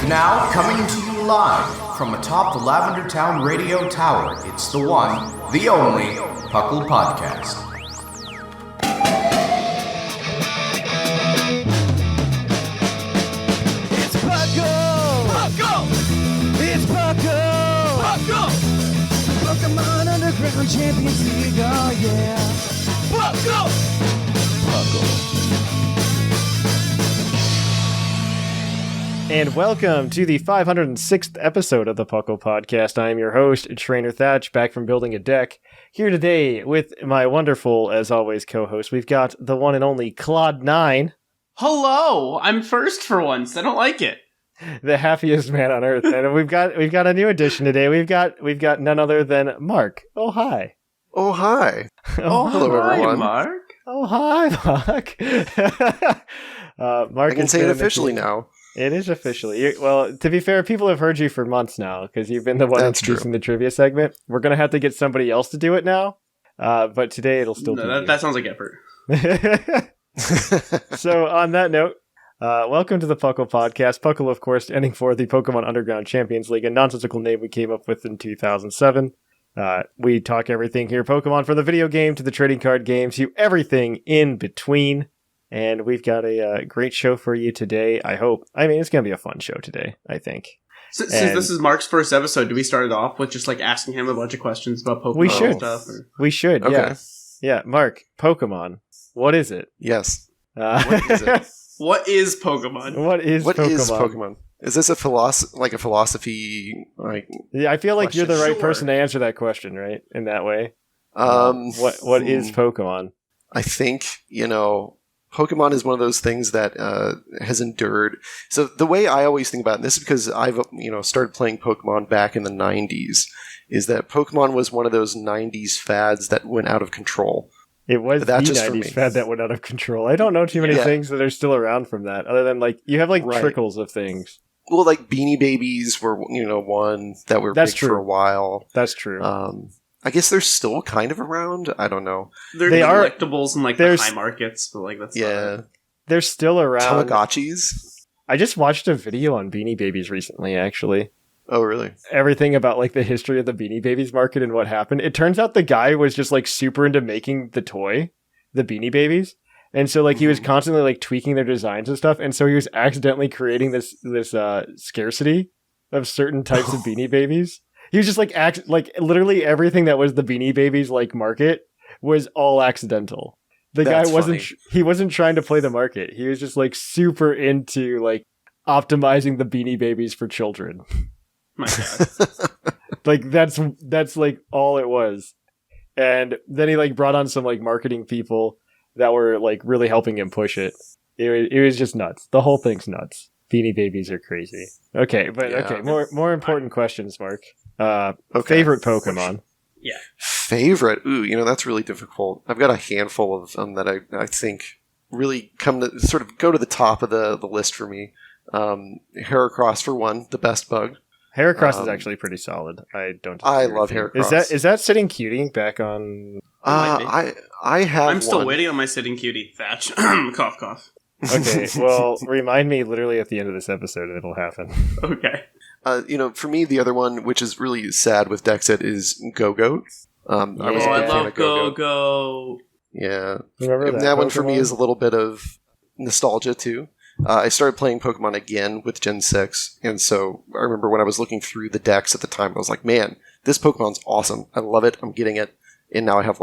Now, coming to you live from atop the Lavender Town Radio Tower, it's the one, the only, PUCL Podcast. It's PUCL! PUCL! It's PUCL! PUCL! Pokemon Underground Champions League, oh yeah! PUCL! PUCL. And welcome to the 506th episode of the PUCL Podcast. I am your host, Trainer Thatch, back from building a deck. Here today with my wonderful, as always, co-host, we've got the one and only Claude9. Hello! I'm first for once. I don't like it. The happiest man on earth. And we've got a new addition today. We've got none other than Mark. Oh, hi. Oh, hi. Oh, hello, hi, everyone. Mark. Oh, hi, Mark. Mark, I can say it officially now. It is officially. Well, to be fair, people have heard you for months now because you've been the one introducing the trivia segment. We're going to have to get somebody else to do it now, but today it'll still be you. That sounds like effort. So on that note, welcome to the PUCL Podcast. PUCL, of course, standing for the Pokemon Underground Champions League, a nonsensical name we came up with in 2007. We talk everything here, Pokemon, from the video game to the trading card games to everything in between. And we've got a great show for you today, I hope. I mean, it's going to be a fun show today, I think. Since this is Mark's first episode, do we start it off with just like asking him a bunch of questions about Pokemon stuff? We should, okay. Yeah. Yeah, Mark, Pokemon, what is it? Yes. What is it? What is Pokemon? What is Pokemon? Is this a philosophy? Yeah, I feel like question? you're the right Sure. person to answer that question, right? In that way. What is Pokemon? I think, Pokemon is one of those things that has endured. So the way I always think about it, and this is because I've started playing Pokemon back in the 90s, is that Pokemon was one of those 90s fads that went out of control. It was the That's just for 90s me. fad that went out of control. I don't know too many things that are still around from that, other than you have Right. trickles of things. Well, like Beanie Babies were, one that were That's big true. for a while. That's true. I guess they're still kind of around. I don't know. They are collectibles in the there's- high markets, but that's Yeah. They're still around. Tamagotchis? I just watched a video on Beanie Babies recently, actually. Oh, really? Everything about the history of the Beanie Babies market and what happened. It turns out the guy was just super into making the toy, the Beanie Babies. And so he was constantly tweaking their designs and stuff. And so he was accidentally creating this scarcity of certain types of Beanie Babies. He was just literally everything that was the Beanie Babies market was all accidental. That's guy wasn't funny. he wasn't trying to play the market. He was just super into optimizing the Beanie Babies for children. My God. That's all it was. And then he brought on some marketing people that were really helping him push it. It was just nuts. The whole thing's nuts. Beanie Babies are crazy. Okay, but Yeah. more important questions, Mark. Okay. Favorite Pokemon? Yeah. Favorite? Ooh, that's really difficult. I've got a handful of them that I think really come to sort of go to the top of the list for me. Heracross for one, the best bug. Heracross is actually pretty solid. I don't. I disagree love with you. Heracross. Is that sitting cutie back on? I have. I'm still one. waiting on my sitting cutie, Thatch. Cough, cough. Okay, well, remind me literally at the end of this episode and it'll happen. Okay. For me, the other one, which is really sad with Dexit, is Go-Goat. I was a big I fan love of Go-Goat. Go. Yeah. Remember that one for me Pokemon? is a little bit of nostalgia, too. I started playing Pokemon again with Gen 6, and so I remember when I was looking through the decks at the time, I was like, man, this Pokemon's awesome. I love it. I'm getting it. And now I have,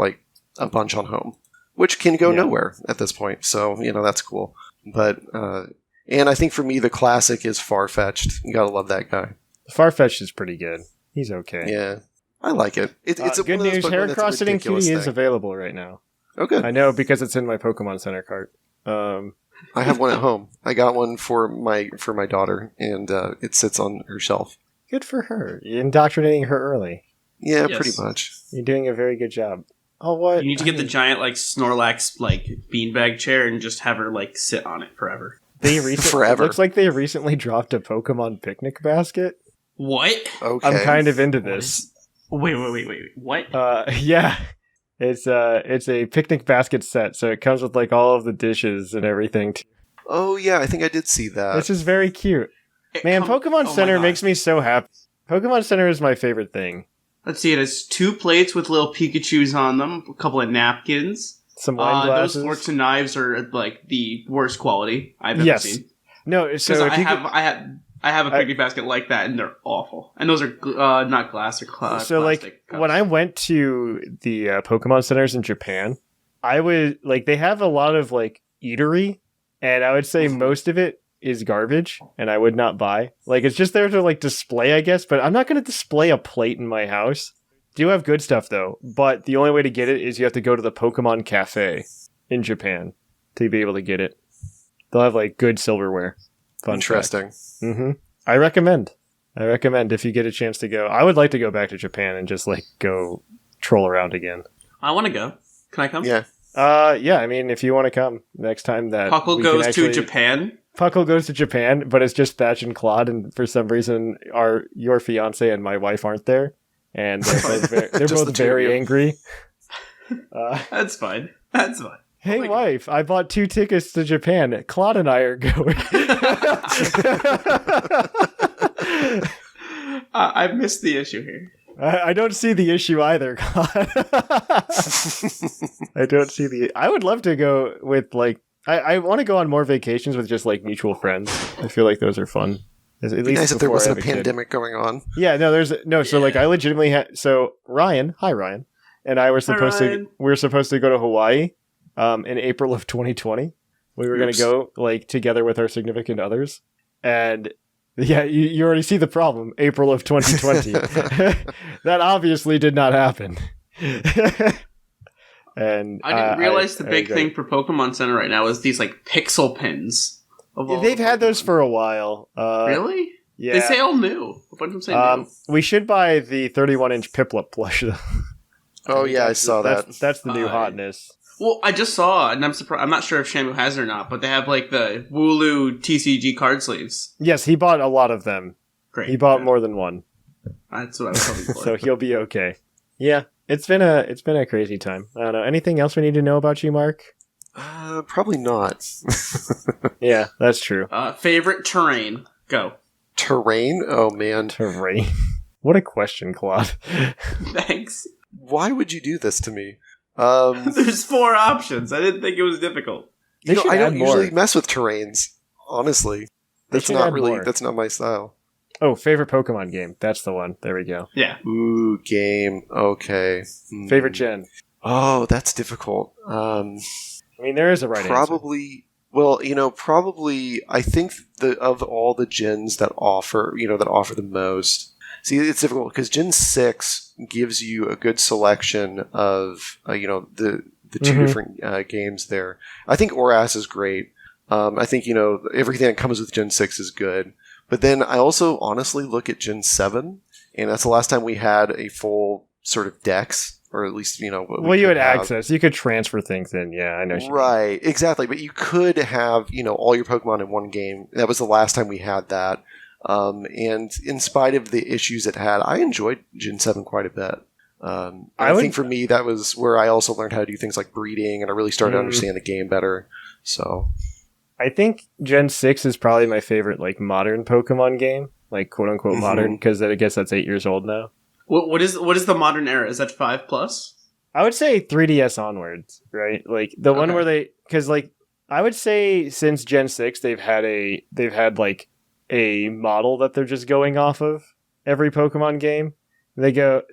a bunch on home, which can go nowhere at this point. So, that's cool. But, and I think for me, the classic is Farfetch'd. You gotta love that guy. Farfetch'd is pretty good. He's okay. Yeah. I like it. It's good one of those news. Pokemon that's a Heracross sitting ridiculous cutie is thing. available right now. Okay. I know because it's in my Pokemon Center cart. I have one at home. I got one for my daughter, and it sits on her shelf. Good for her. You're indoctrinating her early. Yeah, Yes. pretty much. You're doing a very good job. Oh, what? You need to get the giant Snorlax beanbag chair and just have her sit on it forever. They recently, Forever. It looks like they recently dropped a Pokemon picnic basket. What? Okay. I'm kind of into this. Wait. What? Yeah. It's a picnic basket set, so it comes with all of the dishes and everything. Oh yeah, I think I did see that. This is very cute. Man, Pokemon Center makes me so happy. Pokemon Center is my favorite thing. Let's see, it has 2 plates with little Pikachus on them, a couple of napkins. Some wine glasses. Those forks and knives are like the worst quality I've ever seen. No, so I have a picnic basket like that, and they're awful. And those are not glass or plastic. So like cups. when I went to the Pokemon centers in Japan, I would like they have a lot of like eatery, and I would say most of it is garbage, and I would not buy. Like it's just there to like display, I guess. But I'm not going to display a plate in my house. Do have good stuff though, but the only way to get it is you have to go to the Pokemon Cafe in Japan to be able to get it. They'll have like good silverware. Fun Interesting. Mm-hmm. I recommend if you get a chance to go. I would like to go back to Japan and just like go troll around again. I want to go. Can I come? Yeah. Yeah. I mean, if you want to come next time that PUCL goes to Japan. PUCL goes to Japan, but it's just Thatch and Claude, and for some reason, your fiance and my wife aren't there. And they're both very angry. That's fine. That's fine. Hey, wife, I bought 2 tickets to Japan. Claude and I are going. I've missed the issue here. I don't see the issue either, Claude. I would love to go with, like... I want to go on more vacations with just, like, mutual friends. I feel like those are fun. At least nice if there wasn't a kid. pandemic going on. Yeah, no, so like I legitimately had Ryan, hi Ryan, and I were supposed to go to Hawaii in April of 2020. We were going to go like together with our significant others. And yeah, you already see the problem. April of 2020. That obviously did not happen. And I didn't realize the big thing for Pokemon Center right now is these like pixel pins. They've had those for a while. Really? Yeah. They say all new. A bunch of them say new. We should buy the 31-inch Piplup plush, though. Oh, yeah, I saw that. That's the new hotness. Well, I just saw, and I'm surprised. I'm not sure if Shamu has it or not, but they have like the Wooloo TCG card sleeves. Yes, he bought a lot of them. Great. He bought more than one. That's what I was hoping for. So he'll be okay. Yeah, it's been a crazy time. I don't know. Anything else we need to know about you, Mark? Probably not. Yeah, that's true. Favorite terrain? Go. Terrain? Oh, man. Terrain. What a question, Claude. Thanks. Why would you do this to me? There's 4 options. I didn't think it was difficult. I don't usually mess with terrains, honestly. That's not my style. Oh, favorite Pokemon game. That's the one. There we go. Yeah. Ooh, game. Okay. Favorite gen. Oh, that's difficult. I mean, there is a right answer. Probably, I think of all the gens that offer the most. See, it's difficult because Gen 6 gives you a good selection of, the 2 different games there. I think ORAS is great. I think, everything that comes with Gen 6 is good. But then I also honestly look at Gen 7, and that's the last time we had a full sort of dex. Or at least, well, you had access. You could transfer things in. Yeah, I know. Right, exactly. But you could have, all your Pokemon in one game. That was the last time we had that. And in spite of the issues it had, I enjoyed Gen 7 quite a bit. I think for me, that was where I also learned how to do things like breeding, and I really started to understand the game better. So, I think Gen 6 is probably my favorite, like, modern Pokemon game. Like, quote-unquote modern, because I guess that's 8 years old now. What is the modern era? Is that 5+? I would say 3DS onwards, right? Like the one where because like I would say since Gen 6 they've had like a model that they're just going off of every Pokemon game. They go,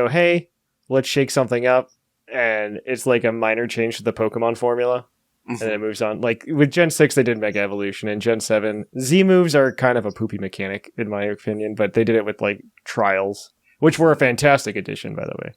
hey, let's shake something up, and it's like a minor change to the Pokemon formula, and then it moves on. Like with Gen 6 they did Mega Evolution, and Gen 7 Z moves are kind of a poopy mechanic in my opinion, but they did it with like trials. Which were a fantastic addition, by the way,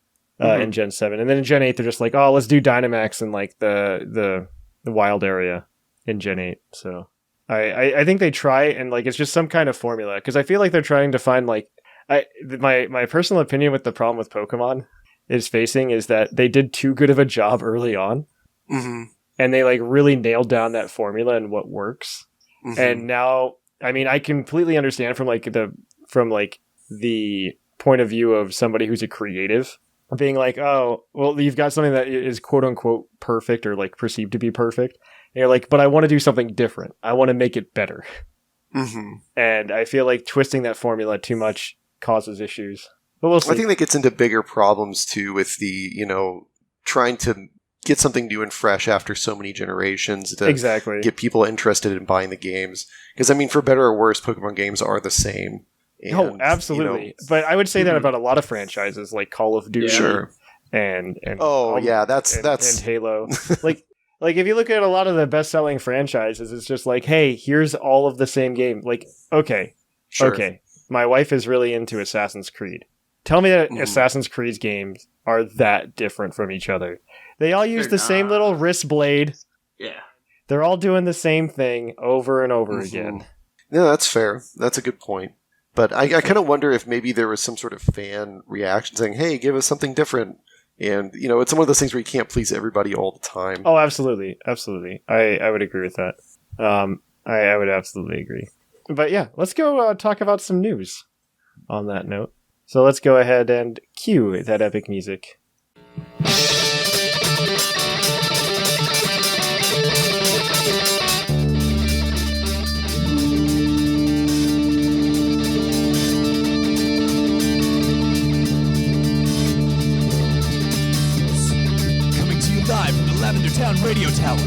in Gen 7. And then in Gen 8, they're just like, oh, let's do Dynamax in like the wild area in Gen 8. So I think they try, and like it's just some kind of formula. Because I feel like they're trying to find like... My personal opinion with the problem with Pokemon is that they did too good of a job early on. Mm-hmm. And they like really nailed down that formula and what works. Mm-hmm. And now, I mean, I completely understand from the point of view of somebody who's a creative being like, oh, well, you've got something that is quote unquote perfect or like perceived to be perfect. And you're like, but I want to do something different. I want to make it better. Mm-hmm. And I feel like twisting that formula too much causes issues. But we'll see. I think that gets into bigger problems too with the, trying to get something new and fresh after so many generations to exactly. get people interested in buying the games. Because, I mean, for better or worse, Pokemon games are the same. Oh, absolutely. But I would say that about a lot of franchises like Call of Duty and that's and Halo. Like if you look at a lot of the best-selling franchises, it's just like, hey, here's all of the same game. Like, okay, my wife is really into Assassin's Creed. Tell me that Assassin's Creed games are that different from each other. They all use the same little wrist blade. Yeah. They're all doing the same thing over and over again. No, that's fair. That's a good point. But I kind of wonder if maybe there was some sort of fan reaction saying, hey, give us something different. And, it's one of those things where you can't please everybody all the time. Oh, absolutely. Absolutely. I would agree with that. I would absolutely agree. But yeah, let's go talk about some news on that note. So let's go ahead and cue that epic music. Live from the Lavender Town Radio Tower.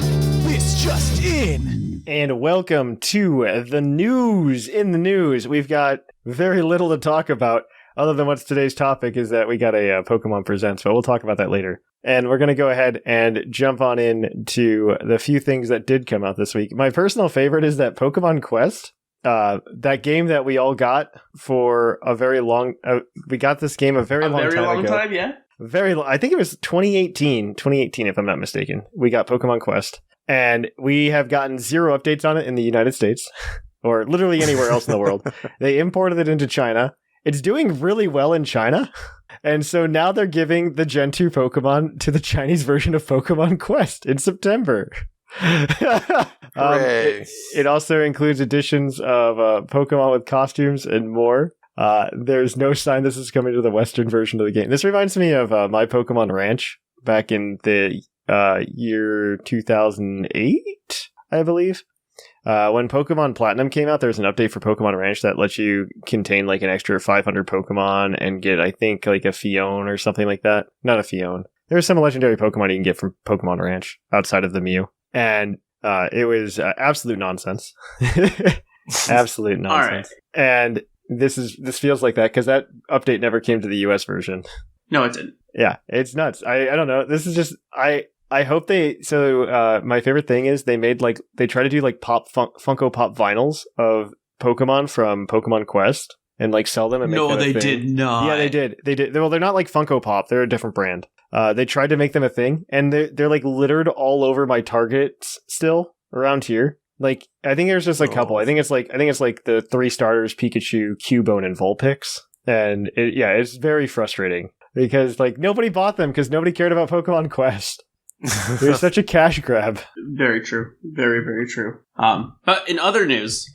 This just in. And welcome to the news. In the news, we've got very little to talk about other than what's today's topic is that we got a Pokemon Presents, but we'll talk about that later. And we're going to go ahead and jump on in to the few things that did come out this week. My personal favorite is that Pokemon Quest, that game that we all got for a very long... we got this game a very long time ago. Yeah. I think it was 2018, if I'm not mistaken. We got Pokemon Quest, and we have gotten 0 updates on it in the United States, or literally anywhere else in the world. They imported it into China. It's doing really well in China, and so now they're giving the Gen 2 Pokemon to the Chinese version of Pokemon Quest in September. It also includes additions of Pokemon with costumes and more. There's no sign this is coming to the Western version of the game. This reminds me of My Pokemon Ranch back in the year 2008, I believe. When Pokemon Platinum came out, there was an update for Pokemon Ranch that lets you contain like an extra 500 Pokemon and get, I think, like a Fione or something like that. Not a Fione. There's some legendary Pokemon you can get from Pokemon Ranch outside of the Mew. And it was absolute nonsense. Absolute nonsense. All right. And this feels like that because that update never came to the US version. No, it didn't. Yeah, it's nuts. I don't know. This is just I hope they. So my favorite thing is they try to do like Funko Pop vinyls of Pokemon from Pokemon Quest and like sell them and make them a thing. Did not. Yeah, they did. Well, they're not like Funko Pop. They're a different brand. They tried to make them a thing, and they're like littered all over my Targets still around here. Like, I think there's just a couple. I think it's like the 3 starters: Pikachu, Cubone, and Vulpix. And it's very frustrating because like nobody bought them because nobody cared about Pokemon Quest. It was such a cash grab. Very true. Very, very true. But in other news,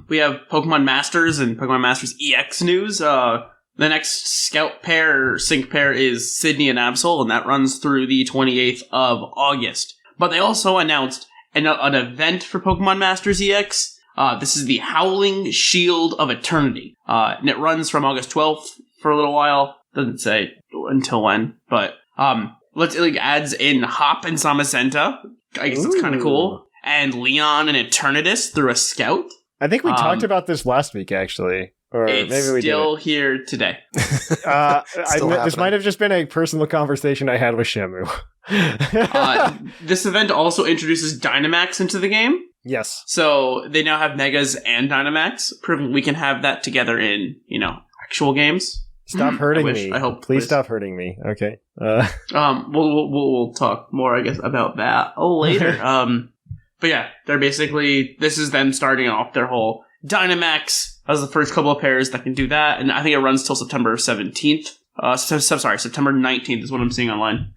we have Pokemon Masters and Pokemon Masters EX news. The next Scout pair, Sync pair is Sydney and Absol, and that runs through the 28th of August. But they also announced an event for Pokemon Masters EX. This is the Howling Shield of Eternity. And it runs from August 12th for a little while. Doesn't say until when, but it adds in Hop and Zamazenta. I guess it's kind of cool. And Leon and Eternatus through a Scout. I think we talked about this last week, actually. Or it's maybe we still here today. This might have just been a personal conversation I had with Shamu. This event also introduces Dynamax into the game. Yes. So they now have Megas and Dynamax, proving we can have that together in, actual games. Stop hurting me. I hope. Please stop hurting me. Okay. We'll talk more, I guess, about that later. But yeah, they're basically, this is them starting off their whole Dynamax as the first couple of pairs that can do that, and I think it runs till September 17th. September 19th is what I'm seeing online.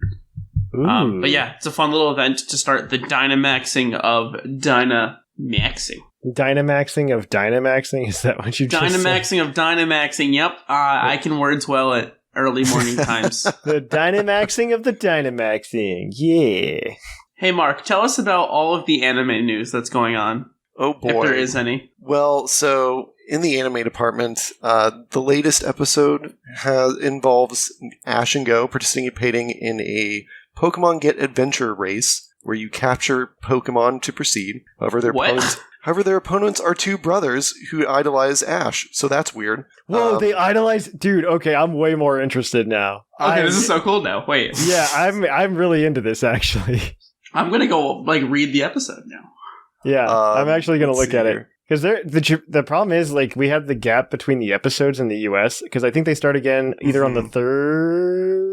But yeah, it's a fun little event to start the Dynamaxing of Dynamaxing. Dynamaxing of Dynamaxing? Is that what you just said? Dynamaxing of Dynamaxing, yep. I can words well at early morning times. The Dynamaxing of the Dynamaxing, yeah. Hey Mark, tell us about all of the anime news that's going on. Oh boy. If there is any. Well, so in the anime department, the latest episode involves Ash and Go participating in a Pokemon Get Adventure race where you capture Pokemon to proceed. However, their opponents are two brothers who idolize Ash, so that's weird. Whoa, they idolize... Dude, okay, I'm way more interested now. Okay, this is so cool now. Wait. Yeah, I'm really into this, actually. I'm gonna go, read the episode now. Yeah, I'm actually gonna look at here. it. Because the problem is, we have the gap between the episodes in the US, because I think they start again either on the 3rd...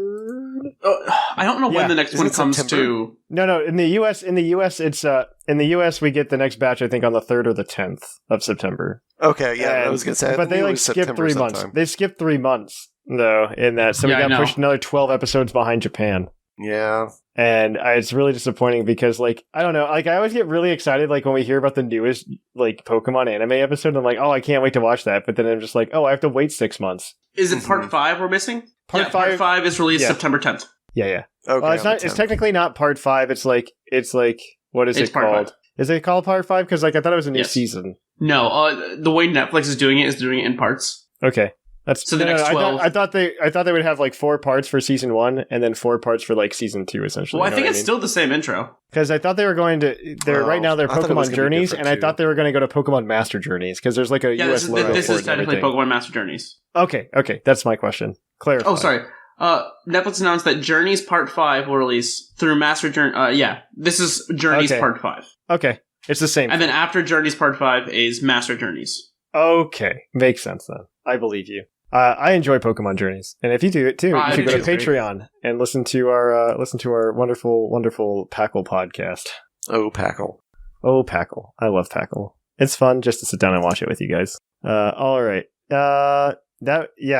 I don't know when the next one comes September? to... No, in the US, it's, in the US, we get the next batch, I think, on the 3rd or the 10th of September. Okay, yeah, I was going to say. But they, skip 3 months. Sometime. They skipped 3 months, though, in that. So we got pushed another 12 episodes behind Japan. Yeah. And it's really disappointing because, I don't know, I always get really excited, when we hear about the newest, Pokemon anime episode. I'm like, oh, I can't wait to watch that. But then I'm just like, oh, I have to wait 6 months. Is it part 5 we're missing? Part 5 is released September 10th. Yeah. Okay. Well, it's technically not part 5. It's what is it called? 5. Is it called part 5? Because, I thought it was a new season. No, the way Netflix is doing it in parts. Okay. That's so the next 12. I thought they would have 4 parts for season 1 and then 4 parts for season 2 essentially. Well, I think it's still the same intro. Because I thought they were going to. Right now they're Pokemon Journeys, and I thought they were going to go to Pokemon Master Journeys because there's a US logo. This is technically Pokemon Master Journeys. Okay, that's my question. Clarify. Oh, sorry. Netflix announced that Journeys Part 5 will release through Master Journey. This is Journeys Part 5. Okay, it's the same. And then after Journeys Part 5 is Master Journeys. Okay, makes sense then. I believe you. I enjoy Pokemon Journeys, and if you do it too, you should go to Patreon and listen to our wonderful, wonderful PUCL podcast. Oh, PUCL. Oh, PUCL. I love PUCL. It's fun just to sit down and watch it with you guys. All right. I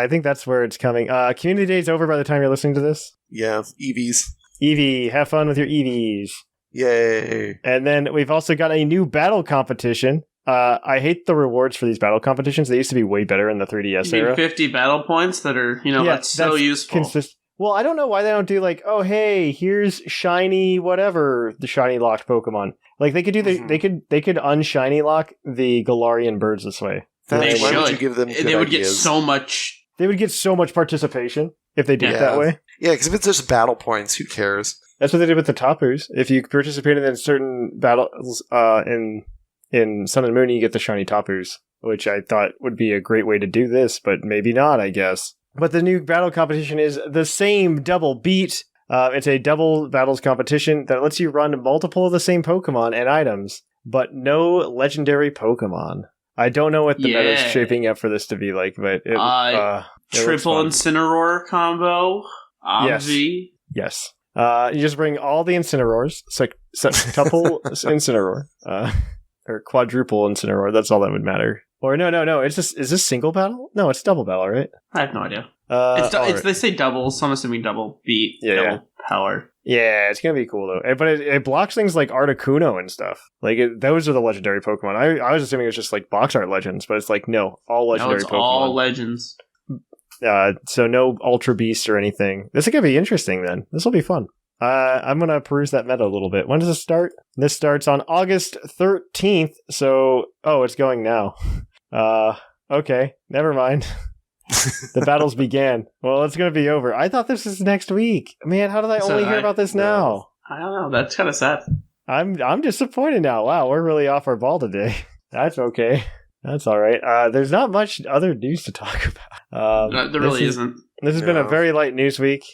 think that's where it's coming. Community Day is over by the time you're listening to this. Yeah, EVs. Eevee, have fun with your EVs. Yay. And then we've also got a new battle competition. I hate the rewards for these battle competitions. They used to be way better in the 3DS era. 50 battle points that are, that's so useful. Well, I don't know why they don't do oh, hey, here's shiny whatever, the shiny locked Pokemon. They could do they could unshiny lock the Galarian birds this way. They why should. Would you give them they would ideas? Get so much. They would get so much participation if they did it that way. Yeah, because if it's just battle points, who cares? That's what they did with the Tapus. If you participated in certain battles in Sun and Moon, you get the shiny Tapus, which I thought would be a great way to do this, but maybe not, I guess. But the new battle competition is the same double beat. It's a double battles competition that lets you run multiple of the same Pokemon and items, but no legendary Pokemon. I don't know what the meta is shaping up for this to be like, but it triple Incineroar combo. Obvi. Yes. You just bring all the Incineroars, tuple Incineroar, or quadruple Incineroar. That's all that would matter. Or no. Is this single battle? No, it's double battle, right? I have no idea. They say double, so I'm assuming double beat, double power. Yeah, it's gonna be cool though. But it blocks things like Articuno and stuff. Those are the legendary Pokemon. I was assuming it was just box art legends, but it's no, all legendary Pokemon. All legends. So no Ultra Beast or anything. This is gonna be interesting then. This will be fun. I'm gonna peruse that meta a little bit. When does this start? This starts on August 13th. So it's going now. Okay, never mind. The battles began. Well, it's going to be over. I thought this was next week. Man, how did I only hear about this now? I don't know. That's kind of sad. I'm disappointed now. Wow, we're really off our ball today. That's okay. That's all right. There's not much other news to talk about. There really isn't. This has been a very light news week.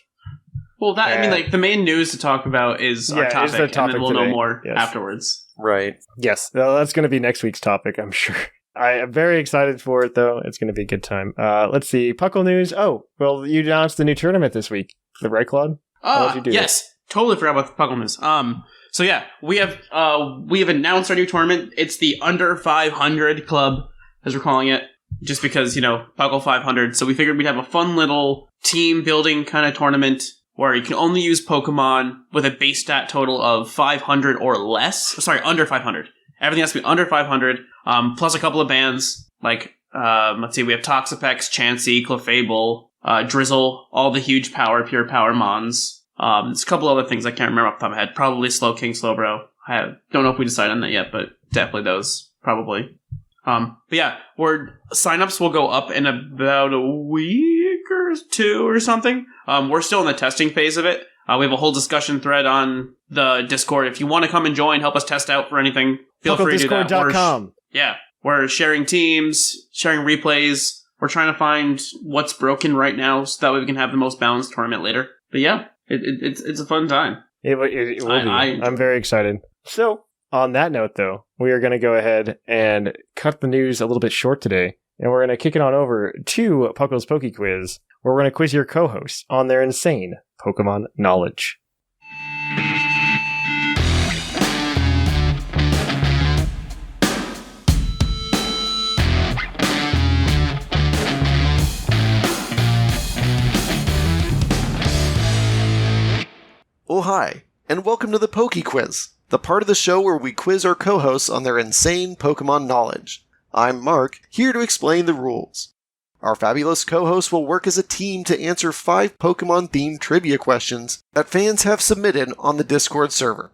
Well, the main news to talk about is our topic, and then we'll know more afterwards. Right. Yes, that's going to be next week's topic, I'm sure. I am very excited for it, though. It's going to be a good time. Let's see. PUCL news. Oh, well, you announced the new tournament this week. The right, Claude? Yes. Totally forgot about the PUCL news. So yeah, we have announced our new tournament. It's the Under 500 Club, as we're calling it, just because, PUCL 500. So we figured we'd have a fun little team building kind of tournament where you can only use Pokemon with a base stat total of 500 or less. Sorry, under 500. Everything has to be under 500, plus a couple of bands, let's see, we have Toxapex, Chansey, Clefable, Drizzle, all the huge pure power mons. There's a couple other things I can't remember off the top of my head. Probably Slowking, Slowbro. I don't know if we decided on that yet, but definitely those. probably. But yeah, signups will go up in about a week or two or something. We're still in the testing phase of it. We have a whole discussion thread on the Discord. If you want to come and join, help us test out for anything, feel free to do that. PuclDiscord.com. We're sharing teams, sharing replays. We're trying to find what's broken right now so that way we can have the most balanced tournament later. But yeah, it's a fun time. It will be. I'm very excited. So, on that note, though, we are going to go ahead and cut the news a little bit short today, and we're going to kick it on over to Puckle's Poke Quiz, where we're going to quiz your co-hosts on their insane Pokemon knowledge. Oh, hi, and welcome to the Poke Quiz, the part of the show where we quiz our co-hosts on their insane Pokemon knowledge. I'm Mark, here to explain the rules. Our fabulous co-hosts will work as a team to answer 5 Pokemon-themed trivia questions that fans have submitted on the Discord server.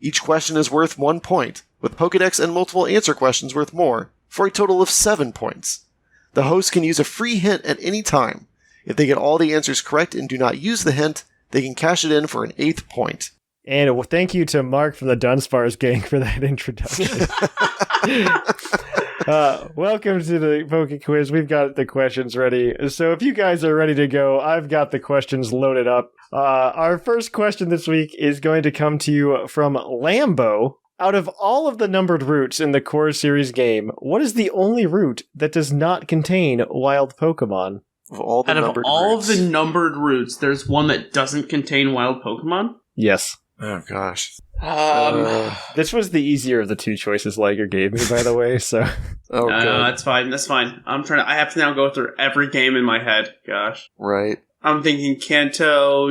Each question is worth 1 point, with Pokedex and multiple answer questions worth more, for a total of 7 points. The host can use a free hint at any time. If they get all the answers correct and do not use the hint, they can cash it in for an 8th point. And thank you to Mark from the Dunsparce gang for that introduction. Welcome to the Poke Quiz. We've got the questions ready. So if you guys are ready to go, I've got the questions loaded up. Our first question this week is going to come to you from Lambo. Out of all of the numbered routes in the core series game, what is the only route that does not contain wild Pokemon? Of all the numbered routes, there's one that doesn't contain wild Pokemon? Yes. Oh, gosh. This was the easier of the 2 choices Liger gave me, by the way, so... Oh, no, that's fine. I have to now go through every game in my head. Gosh. Right. I'm thinking Kanto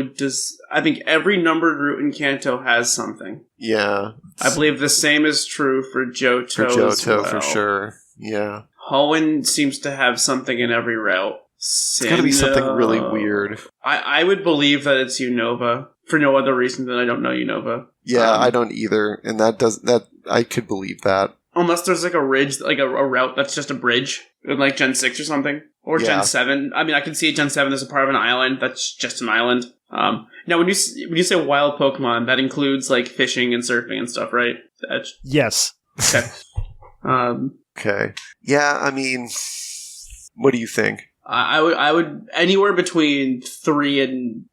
I think every numbered route in Kanto has something. Yeah. I believe the same is true for Johto as well. For sure. Yeah. Hoenn seems to have something in every route. It's gotta be something really weird. I would believe that it's Unova, for no other reason than I don't know Unova. Yeah, I don't either, and I could believe that. Unless there's like a ridge, like a route that's just a bridge, in like Gen 6 or something. Or Gen 7. I mean, I can see Gen 7 as a part of an island that's just an island. Now, when you say wild Pokemon, that includes like fishing and surfing and stuff, right? Yes. Okay. Okay. Yeah, I mean, what do you think? I would anywhere between 3 and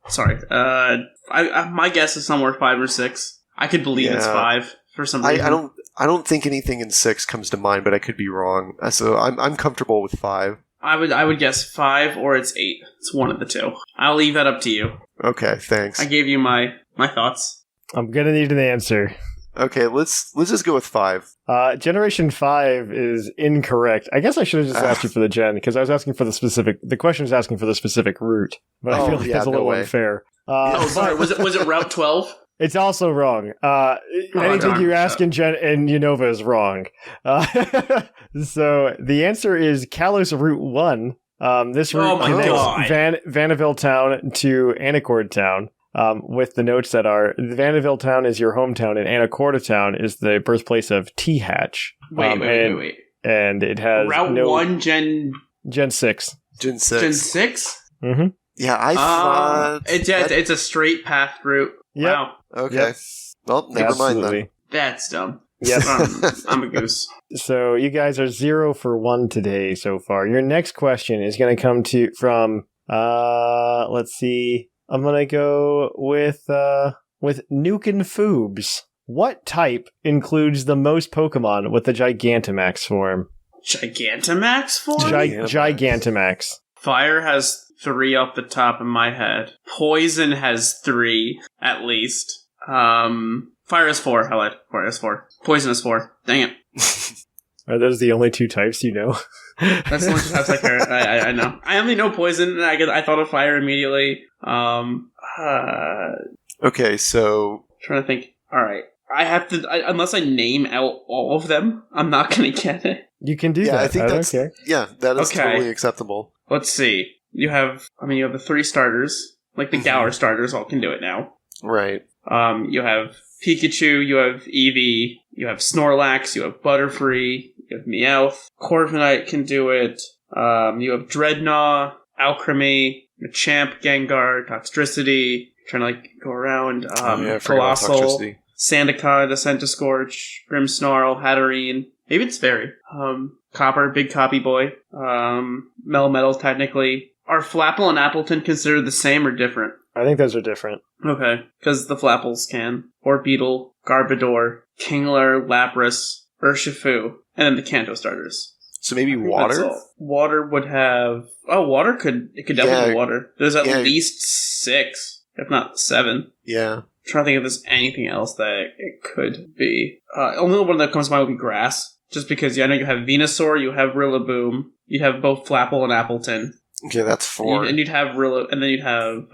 my guess is somewhere 5 or 6. I could believe it's 5 for some reason. I don't think anything in 6 comes to mind, but I could be wrong. So I'm comfortable with 5. I would guess 5 or it's 8. It's one of the 2. I'll leave that up to you. Okay, thanks. I gave you my thoughts. I'm gonna need an answer. Okay, let's just go with 5. Generation 5 is incorrect. I guess I should have just asked you for the gen, because I was asking for the question is asking for the specific route. But I feel like that's a little unfair. Sorry, was it Route 12? It's also wroong. Anything you ask in Unova is wrong. So the answer is Kalos Route 1. This route connects Vanderbilt Town to Anacord Town. With the notes that are, Vanderbilt Town is your hometown, and Anacorda Town is the birthplace of Hatch. Wait. And it has Route 1, Gen 6. Gen 6. Gen 6? Mm-hmm. Yeah, I thought... It's a straight path route. Yep. Wow. Okay. Yep. Well, never mind then. That's dumb. Yep. I'm a goose. So you guys are 0 for 1 today so far. Your next question is going to come from, let's see... I'm gonna go with Nukenfoobs. What type includes the most Pokemon with the Gigantamax form? Gigantamax form? Gigantamax. Fire has 3 off the top of my head. Poison has 3, at least. Fire is 4. I lied. Fire is 4. Poison is 4. Dang it. Are those the only 2 types you know? That's the only 2 types I care. I know. I only know poison, and I thought of fire immediately. Okay, so... Trying to think. Alright. I have to... unless I name out all of them, I'm not going to get it. You can do that. I think that's... Okay. Yeah, that is totally acceptable. Let's see. You have the 3 starters. Like the Galar starters all can do it now. Right. You have Pikachu, you have Eevee, you have Snorlax, you have Butterfree, You have Meowth. Corviknight can do it. You have Dreadnought, Alchemy, Machamp, Gengar, Toxtricity. Trying to like go around. Colossal, Sandaconda, Centiskorch, Grimmsnarl, Hatterene. Maybe it's Fairy. Copper, Big Copy Boy. Melmetal, technically. Are Flapple and Appleton considered the same or different? I think those are different. Okay, because the Flapples can. Orbeetle, Garbodor, Kingler, Lapras, Urshifu, and then the Kanto starters. So maybe water? Water would have... Oh, water could definitely be water. There's at least 6, if not 7. Yeah. I'm trying to think if there's anything else that it could be. Only one that comes to mind would be grass. Just because I know you have Venusaur, you have Rillaboom, you have both Flapple and Appleton. Okay, that's 4. And you'd have and then you'd have,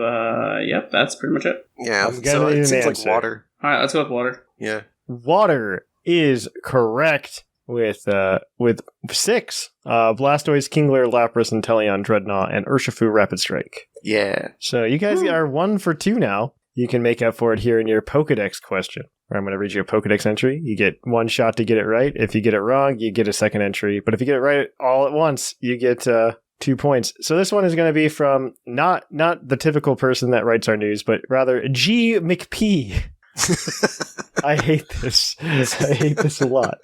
yep, that's pretty much it. Yeah, so it seems like water. Alright, let's go with water. Yeah. Water is correct with 6. Blastoise, Kingler, Lapras, Inteleon, Dreadnought, and Urshifu Rapid Strike. Yeah. So you guys are 1 for 2 now. You can make up for it here in your Pokedex question. Where I'm going to read you a Pokedex entry. You get 1 shot to get it right. If you get it wrong, you get a second entry. But if you get it right all at once, you get 2 points. So this one is going to be from not the typical person that writes our news, but rather G. McP. I hate this. I hate this a lot.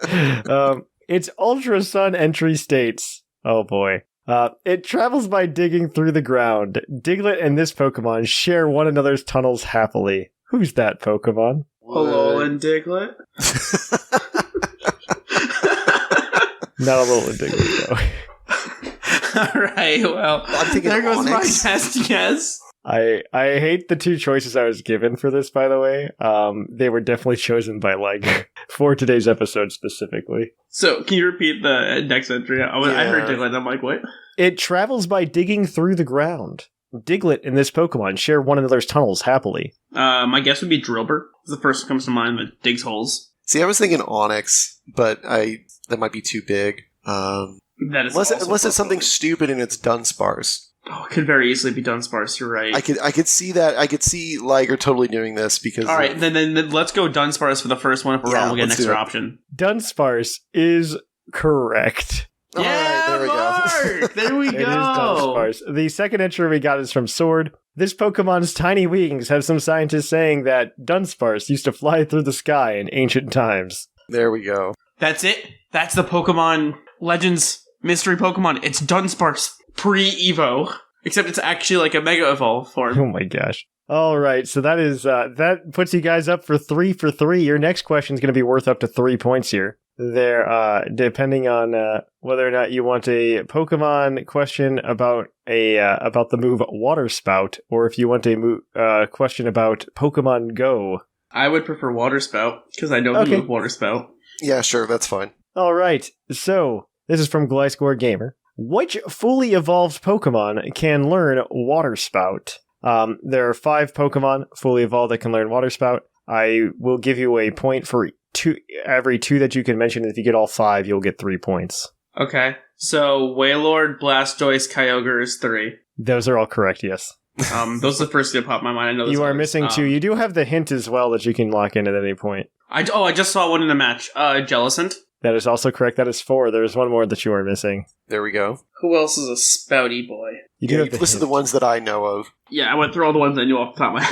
Its Ultra Sun entry states, oh boy. It travels by digging through the ground. Diglett and this Pokemon share one another's tunnels happily. Who's that Pokemon? Alolan Diglett? Not Alolan Diglett, though. Alright, well, I'm thinking there goes Onix. my test guess. I hate the 2 choices I was given for this, by the way. They were definitely chosen by, for today's episode specifically. So, can you repeat the next entry? I heard Diglett, and I'm like, what? It travels by digging through the ground. Diglett and this Pokemon share one another's tunnels happily. My guess would be Drillbur. It's the first that comes to mind that digs holes. See, I was thinking Onix, but that might be too big. That is unless it's something stupid and it's Dunsparce. Oh, it could very easily be Dunsparce, you're right. I could see that. I could see Liger totally doing this because... Alright, then let's go Dunsparce for the first one. If we're wrong, we'll get an extra option. Dunsparce is correct. Yeah, there we Mark! There we go! It is Dunsparce. The second entry we got is from Sword. This Pokemon's tiny wings have some scientists saying that Dunsparce used to fly through the sky in ancient times. There we go. That's it. That's the Pokemon Legends mystery Pokemon. It's Dunsparce pre-Evo. Except it's actually like a Mega Evolve form. Oh my gosh. All right, so that is that puts you guys up for 3 for 3. Your next question is going to be worth up to 3 points here. There, depending on whether or not you want a Pokemon question about the move Water Spout, or if you want a question about Pokemon Go. I would prefer Water Spout because I know the move Water Spout. Yeah, sure, that's fine. All right, so this is from Gliscor Gamer. Which fully evolved Pokemon can learn Water Spout? There are 5 Pokemon fully evolved that can learn Water Spout. I will give you a point for every 2 that you can mention. If you get all 5, you'll get 3 points. Okay, so Wailord, Blastoise, Kyogre is 3. Those are all correct, yes. Those are the first that pop in my mind. I know you are missing 2. You do have the hint as well that you can lock in at any point. I just saw one in the match. Jellicent. That is also correct. That is 4. There's one more that you are missing. There we go. Who else is a spouty boy? You've listed the ones that I know of. Yeah, I went through all the ones I knew off the top of my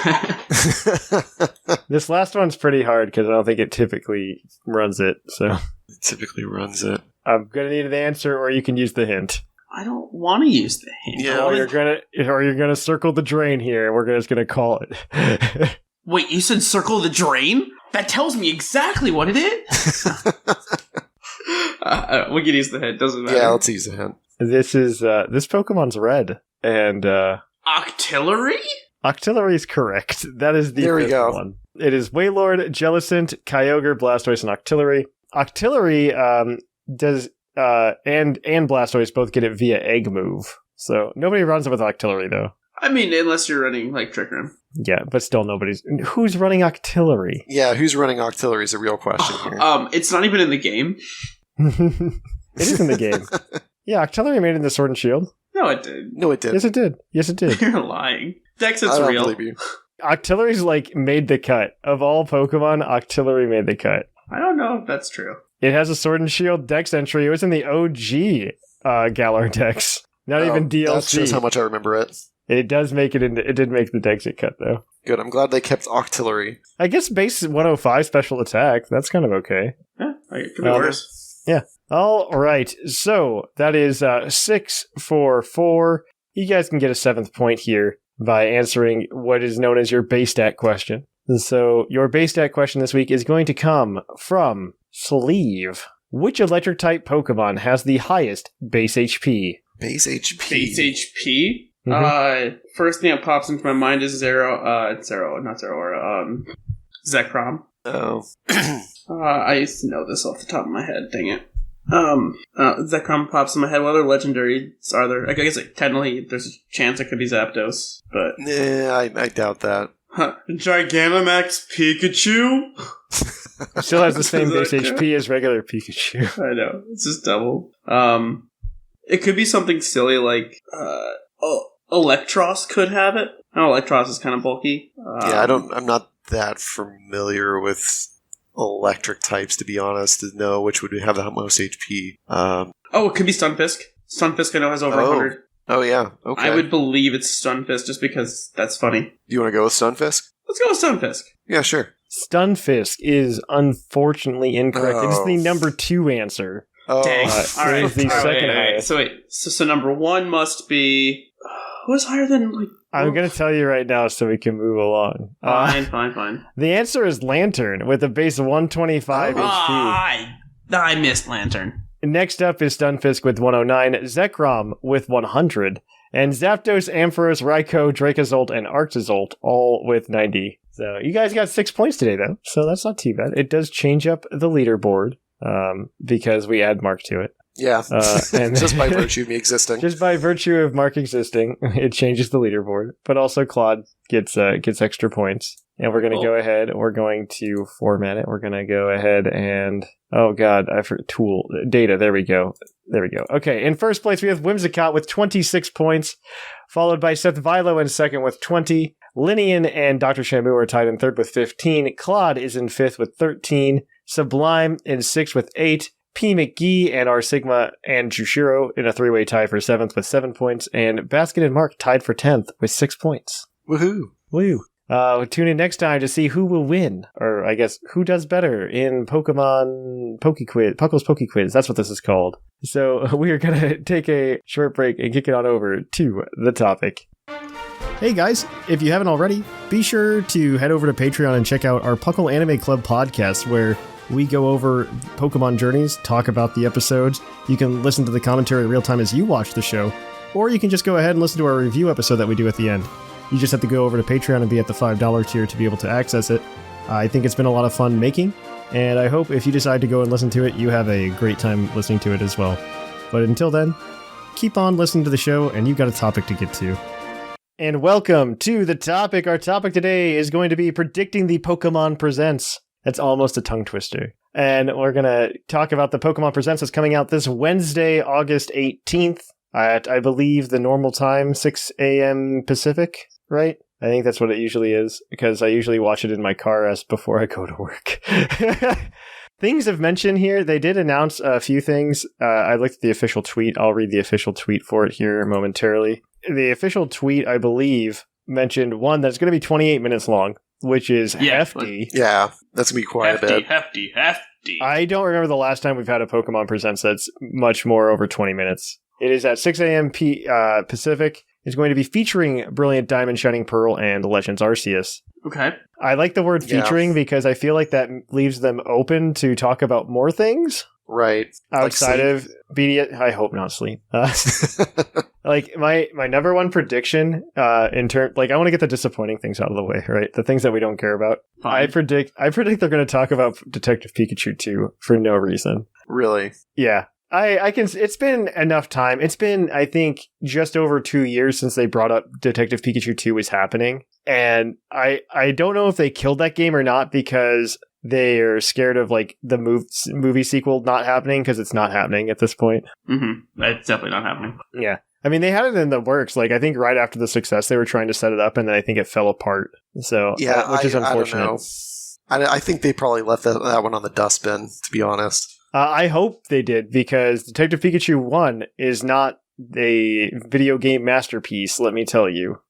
head. This last one's pretty hard because I don't think it typically runs it. So It typically runs it. I'm gonna need an answer, or you can use the hint. I don't want to use the hint. Yeah, Or you're gonna circle the drain here. We're just gonna call it. Wait, you said circle the drain? That tells me exactly what it is. We can use the hint. Doesn't matter. Yeah, let's use the hint. This is this Pokemon's red, and Octillery? Octillery is correct. That is the There we fifth go. one. It is Wailord, Jellicent, Kyogre, Blastoise, and Octillery. Octillery does and Blastoise both get it via Egg Move. So nobody runs it with Octillery though. I mean, unless you're running like Trick Room. Yeah, but still nobody's. Who's running Octillery? Yeah, who's running Octillery is a real question here. It's not even in the game. It is in the game. Yeah, Octillery made it in the Sword and Shield. No, it did. No, it did. Yes, it did. Yes, it did. You're lying. Dex, it's I don't real. believe you. Octillery's made the cut. Of all Pokemon, Octillery made the cut. I don't know if that's true. It has a Sword and Shield Dex entry. It was in the OG Galar Dex. Not even DLC. That shows how much I remember it. It does make it into. It did make the Dex get cut though. Good. I'm glad they kept Octillery. I guess base 105 special attack. That's kind of okay. Yeah, it could be worse. Yeah. All right. So that is 6 for 4. You guys can get a 7th point here by answering what is known as your base stat question. And so your base stat question this week is going to come from Sleeve. Which electric type Pokemon has the highest base HP? Base HP. Base HP? Mhm. First thing that pops into my mind is Zekrom. Oh. I used to know this off the top of my head, dang it. Zekrom pops in my head. What other legendaries are there? I guess technically there's a chance it could be Zapdos, but... Nah, I doubt that. Gigantamax Pikachu? Still has the same base HP as regular Pikachu. I know, it's just double. It could be something silly like, Electros could have it. Oh, Electros is kind of bulky. I'm not that familiar with electric types, to be honest, to know which would have the most HP. It could be Stunfisk. Stunfisk I know has over 100. Oh, yeah. Okay. I would believe it's Stunfisk just because that's funny. Do you want to go with Stunfisk? Let's go with Stunfisk. Yeah, sure. Stunfisk is unfortunately incorrect. It is Oh. the number 2 answer. Oh. Dang. All right. The second highest. So number 1 must be... Who's higher than, like... I'm going to tell you right now so we can move along. Fine. The answer is Lantern with a base of 125 HP. I missed Lantern. Next up is Stunfisk with 109, Zekrom with 100, and Zapdos, Ampharos, Raikou, Dracozolt, and Arctozolt all with 90. So you guys got 6 points today, though, so that's not too bad. It does change up the leaderboard because we add Mark to it. Yeah, and just by virtue of me existing. Just by virtue of Mark existing, it changes the leaderboard. But also Claude gets extra points. And we're going to go ahead. We're going to format it. We're going to go ahead and... Oh, God. I forgot tool. Data. There we go. Okay. In first place, we have Whimsicott with 26 points, followed by Seth Vilo in second with 20. Linian and Dr. Shamu are tied in third with 15. Claude is in fifth with 13. Sublime in sixth with 8. P. McGee and R. Sigma and Jushiro in a three-way tie for 7th with 7 points. And Basket and Mark tied for 10th with 6 points. Woohoo. Woo. Tune in next time to see who will win, or I guess who does better in Pokemon PokeQuiz, PUCL's PokeQuiz. That's what this is called. So we are going to take a short break and kick it on over to the topic. Hey guys, if you haven't already, be sure to head over to Patreon and check out our PUCL Anime Club podcast, where we go over Pokemon journeys, talk about the episodes. You can listen to the commentary in real time as you watch the show, or you can just go ahead and listen to our review episode that we do at the end. You just have to go over to Patreon and be at the $5 tier to be able to access it. I think it's been a lot of fun making, and I hope if you decide to go and listen to it, you have a great time listening to it as well. But until then, keep on listening to the show, and you've got a topic to get to. And welcome to the topic. Our topic today is going to be predicting the Pokemon Presents. That's almost a tongue twister. And we're going to talk about the Pokemon Presents that's coming out this Wednesday, August 18th, at, I believe, the normal time, 6 a.m. Pacific, right? I think that's what it usually is, because I usually watch it in my car as before I go to work. Things have mentioned here. They did announce a few things. I looked at the official tweet. I'll read the official tweet for it here momentarily. The official tweet, I believe, mentioned one that's going to be 28 minutes long, which is hefty. Yeah, that's going to be quite a bit. Hefty. I don't remember the last time we've had a Pokemon Presents that's much more over 20 minutes. It is at 6 a.m. Pacific. It's going to be featuring Brilliant Diamond, Shining Pearl, and Legends Arceus. Okay. I like the word featuring because I feel like that leaves them open to talk about more things. Right. Outside of BD. I hope not sleep. Like my number one prediction in turn, like I want to get the disappointing things out of the way, right? The things that we don't care about. Fine. I predict they're going to talk about Detective Pikachu 2 for no reason. Really? Yeah. I can. It's been enough time. It's been, I think, just over 2 years since they brought up Detective Pikachu 2 was happening. And I don't know if they killed that game or not because they are scared of like the movie sequel not happening, because it's not happening at this point. Mm-hmm. It's definitely not happening. Yeah. I mean, they had it in the works. Like, I think right after the success, they were trying to set it up, and then I think it fell apart. So, yeah, which is unfortunate. I don't know. I think they probably left that one on the dustbin, to be honest. I hope they did, because Detective Pikachu 1 is not a video game masterpiece, let me tell you.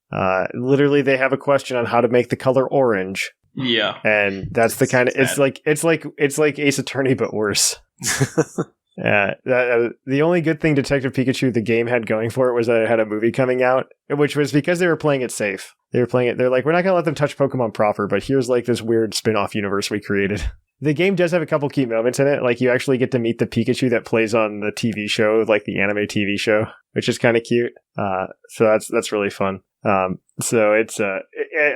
Literally, they have a question on how to make the color orange. Yeah. And that's the kind of, it's like Ace Attorney, but worse. The only good thing Detective Pikachu, the game, had going for it was that it had a movie coming out, which was because they were playing it safe. They're like, we're not going to let them touch Pokemon proper, but here's like this weird spin-off universe we created. The game does have a couple key moments in it. Like, you actually get to meet the Pikachu that plays on the TV show, like the anime TV show, which is kind of cute. So that's really fun. So it's, I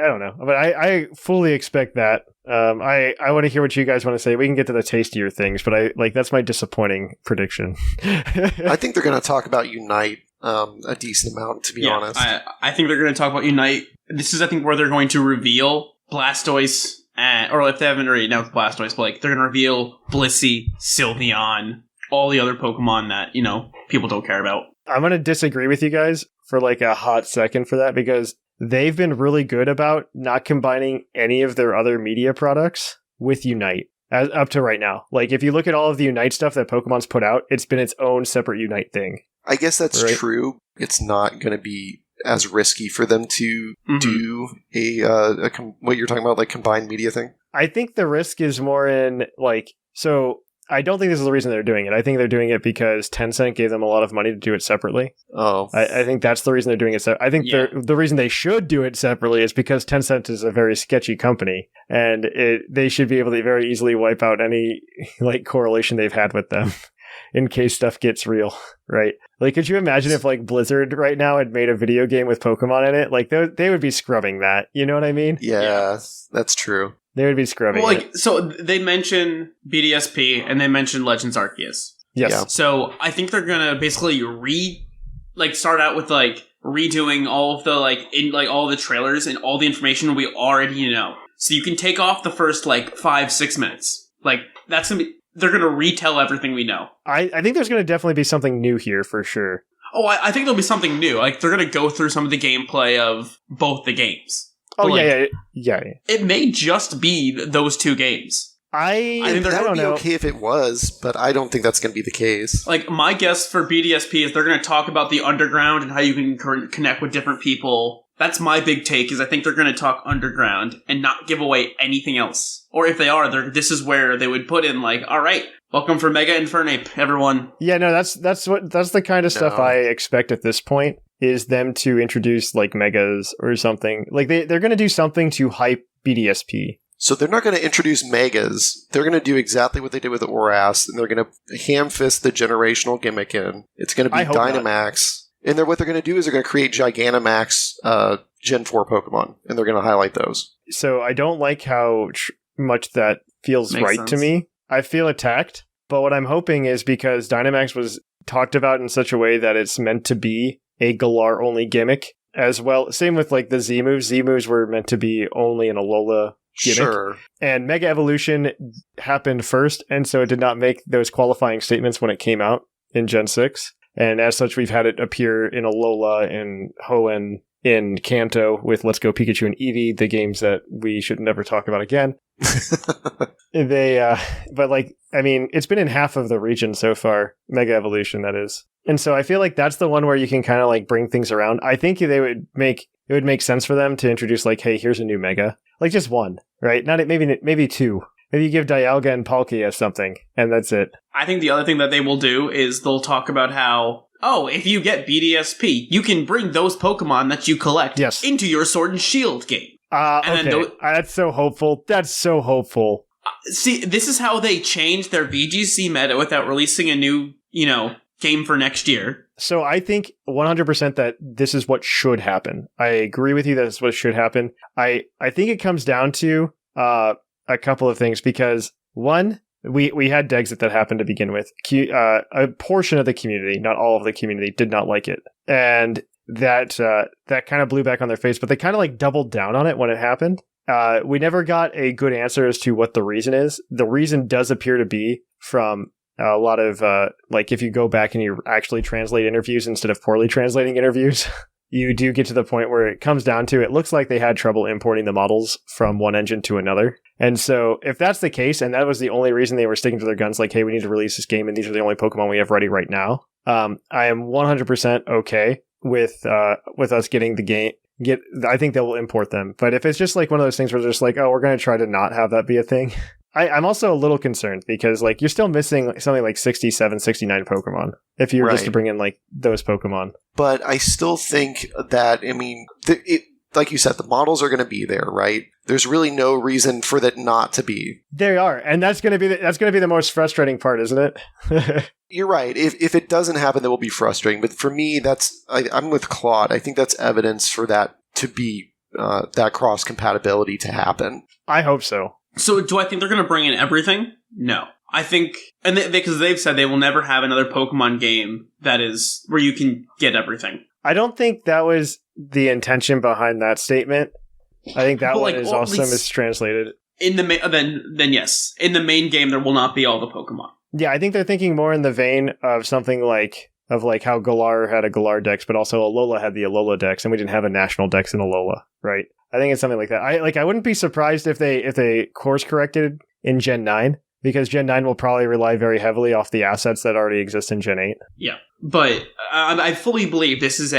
don't know, but I fully expect that. I want to hear what you guys want to say. We can get to the tastier things, but that's my disappointing prediction. I think they're going to talk about Unite a decent amount, to be honest. I think they're going to talk about Unite. This is, I think, where they're going to reveal Blastoise, or if they haven't already announced Blastoise, but like they're going to reveal Blissey, Sylveon, all the other Pokemon that, people don't care about. I'm going to disagree with you guys for like a hot second for that, because they've been really good about not combining any of their other media products with Unite up to right now. Like, if you look at all of the Unite stuff that Pokemon's put out, it's been its own separate Unite thing. I guess that's true. It's not going to be as risky for them to do what you're talking about, like combined media thing. I think the risk is more in so I don't think this is the reason they're doing it. I think they're doing it because Tencent gave them a lot of money to do it separately. Oh. I think that's the reason they're doing it. I think the reason they should do it separately is because Tencent is a very sketchy company, and they should be able to very easily wipe out any correlation they've had with them in case stuff gets real, right? Like, could you imagine if Blizzard right now had made a video game with Pokemon in it? They would be scrubbing that. You know what I mean? Yeah, that's true. They would be scrubbing it. So they mention BDSP and they mention Legends Arceus. Yes. Yeah. So I think they're gonna basically start out with redoing all of the all the trailers and all the information we already know. So you can take off the first 5-6 minutes. That's gonna be. They're gonna retell everything we know. I think there's gonna definitely be something new here for sure. Oh, I think there'll be something new. They're gonna go through some of the gameplay of both the games. Oh, yeah. It may just be those two games. I think that would be okay if it was, but I don't think that's going to be the case. My guess for BDSP is they're going to talk about the underground and how you can connect with different people. That's my big take, is I think they're going to talk underground and not give away anything else. Or if they are, this is where they would put in all right, welcome for Mega Infernape, everyone. Yeah, no, that's the kind of stuff I expect at this point, is them to introduce megas or something. They're going to do something to hype BDSP. So they're not going to introduce megas. They're going to do exactly what they did with Oras, and they're going to ham-fist the generational gimmick in. It's going to be Dynamax. And what they're going to do is they're going to create Gigantamax Gen 4 Pokemon, and they're going to highlight those. So I don't like how much that feels Makes sense to me. I feel attacked, but what I'm hoping is because Dynamax was talked about in such a way that it's meant to be a Galar-only gimmick as well. Same with the Z-moves. Z-moves were meant to be only an Alola gimmick. Sure. And Mega Evolution happened first, and so it did not make those qualifying statements when it came out in Gen 6. And as such, we've had it appear in Alola and Hoenn in Kanto with Let's Go Pikachu and Eevee, the games that we should never talk about again. But it's been in half of the region so far, Mega Evolution, that is. And so I feel like that's the one where you can kind of bring things around. I think it would make sense for them to introduce hey, here's a new Mega. Just one, right? Maybe two. Maybe you give Dialga and Palkia something, and that's it. I think the other thing that they will do is they'll talk about how, if you get BDSP, you can bring those Pokemon that you collect into your Sword and Shield game. That's so hopeful. That's so hopeful. See, this is how they change their VGC meta without releasing a new, game for next year. So I think 100% that this is what should happen. I agree with you that it's what should happen. I think it comes down to a couple of things, because one, we had Dexit that happened to begin with. A portion of the community, not all of the community, did not like it. And that kind of blew back on their face, but they kind of doubled down on it when it happened. We never got a good answer as to what the reason is. The reason does appear to be from a lot of, if you go back and you actually translate interviews instead of poorly translating interviews, you do get to the point where it comes down to, it looks like they had trouble importing the models from one engine to another. And so if that's the case, and that was the only reason they were sticking to their guns, like, hey, we need to release this game and these are the only Pokemon we have ready right now, I am 100% okay with us getting the game. I think they will import them. But if it's just like one of those things where they're just like, oh, we're going to try to not have that be a thing, I'm also a little concerned because like you're still missing something like 67, 69 Pokemon if you were just to bring in like those Pokemon. But I still think that, I mean, like you said, the models are going to be there, right? There's really no reason for that not to be. They are, and that's going to be the most frustrating part, isn't it? You're right. If it doesn't happen, that will be frustrating. But for me, I'm with Claude. I think that's evidence for that to be that cross compatibility to happen. I hope so. So do I think they're going to bring in everything? No. I think, and because they've said they will never have another Pokemon game that is where you can get everything. I don't think that was the intention behind that statement. I think that one is also mistranslated. In the then yes, in the main game there will not be all the Pokemon. Yeah, I think they're thinking more in the vein of something like how Galar had a Galar Dex, but also Alola had the Alola Dex, and we didn't have a national Dex in Alola, right? I think it's something like that. I wouldn't be surprised if they course corrected in Gen 9, because Gen 9 will probably rely very heavily off the assets that already exist in Gen 8. Yeah, but I fully believe this is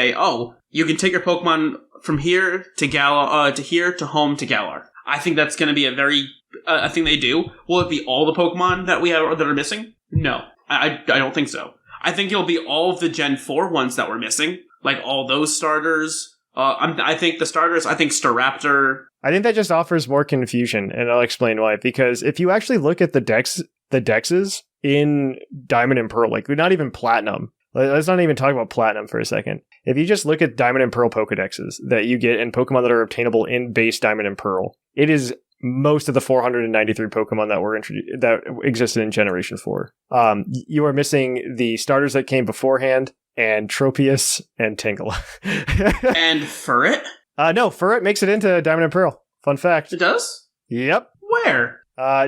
you can take your Pokemon from here to to here to home to Galar. I think that's going to be a very a thing they do. Will it be all the Pokemon that we have that are missing? No, I don't think so. I think it'll be all of the Gen 4 ones that were missing, like all those starters. I think the starters, I think Staraptor. I think that just offers more confusion, and I'll explain why. Because if you actually look at the dexes in Diamond and Pearl, like not even Platinum, let's not even talk about Platinum for a second. If you just look at Diamond and Pearl Pokedexes that you get in Pokemon that are obtainable in base Diamond and Pearl, it is most of the 493 Pokemon that existed in Generation 4. You are missing the starters that came beforehand, and Tropius and Tingle. And Furret? No, Furret makes it into Diamond and Pearl. Fun fact. It does? Yep. Where?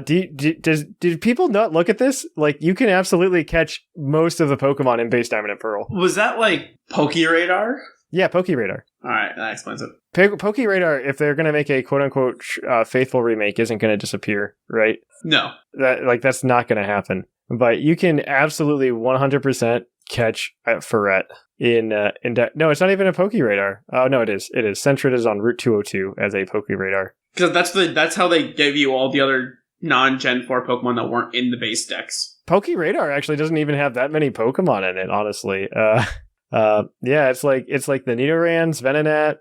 Did people not look at this? Like, you can absolutely catch most of the Pokemon in base Diamond and Pearl. Was that like PokeRadar? Yeah, PokeRadar. Alright, that explains it. PokeRadar, if they're going to make a quote-unquote faithful remake, isn't going to disappear, right? No. That's not going to happen. But you can absolutely 100% catch Furret no, it's not even a PokeRadar. Oh, no, it is. It is. Sentret is on Route 202 as a PokeRadar. Because that's how they gave you all the other non-Gen 4 Pokemon that weren't in the base decks. PokeRadar actually doesn't even have that many Pokemon in it, honestly. Yeah, it's like the Nidorans, Venonat,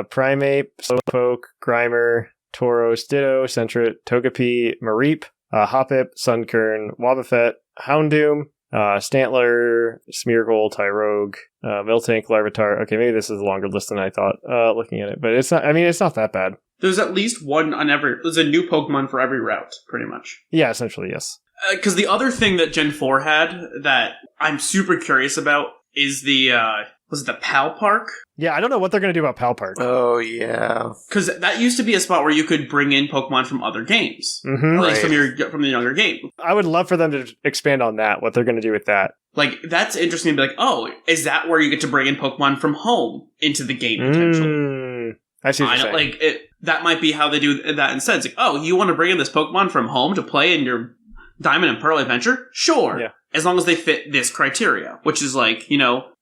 Primeape, Slowpoke, Grimer, Tauros, Ditto, Sentret, Togepi, Mareep, Hoppip, Sunkern, Wobbuffet, Houndoom, Stantler, Smeargle, Tyrogue, Miltank, Larvitar. Okay, maybe this is a longer list than I thought, looking at it, but it's not that bad. There's at least one there's a new Pokemon for every route, pretty much. Yeah, essentially, yes. Because the other thing that Gen 4 had that I'm super curious about is was it the Pal Park? Yeah, I don't know what they're going to do about Pal Park. Oh, yeah. Because that used to be a spot where you could bring in Pokemon from other games. Mm-hmm. At least from the younger game. I would love for them to expand on that, what they're going to do with that. Like, that's interesting to be like, oh, is that where you get to bring in Pokemon from home into the game potentially? I see what you're saying. That might be how they do that instead. It's like, oh, you want to bring in this Pokemon from home to play in your Diamond and Pearl adventure? Sure. Yeah. As long as they fit this criteria, which is like,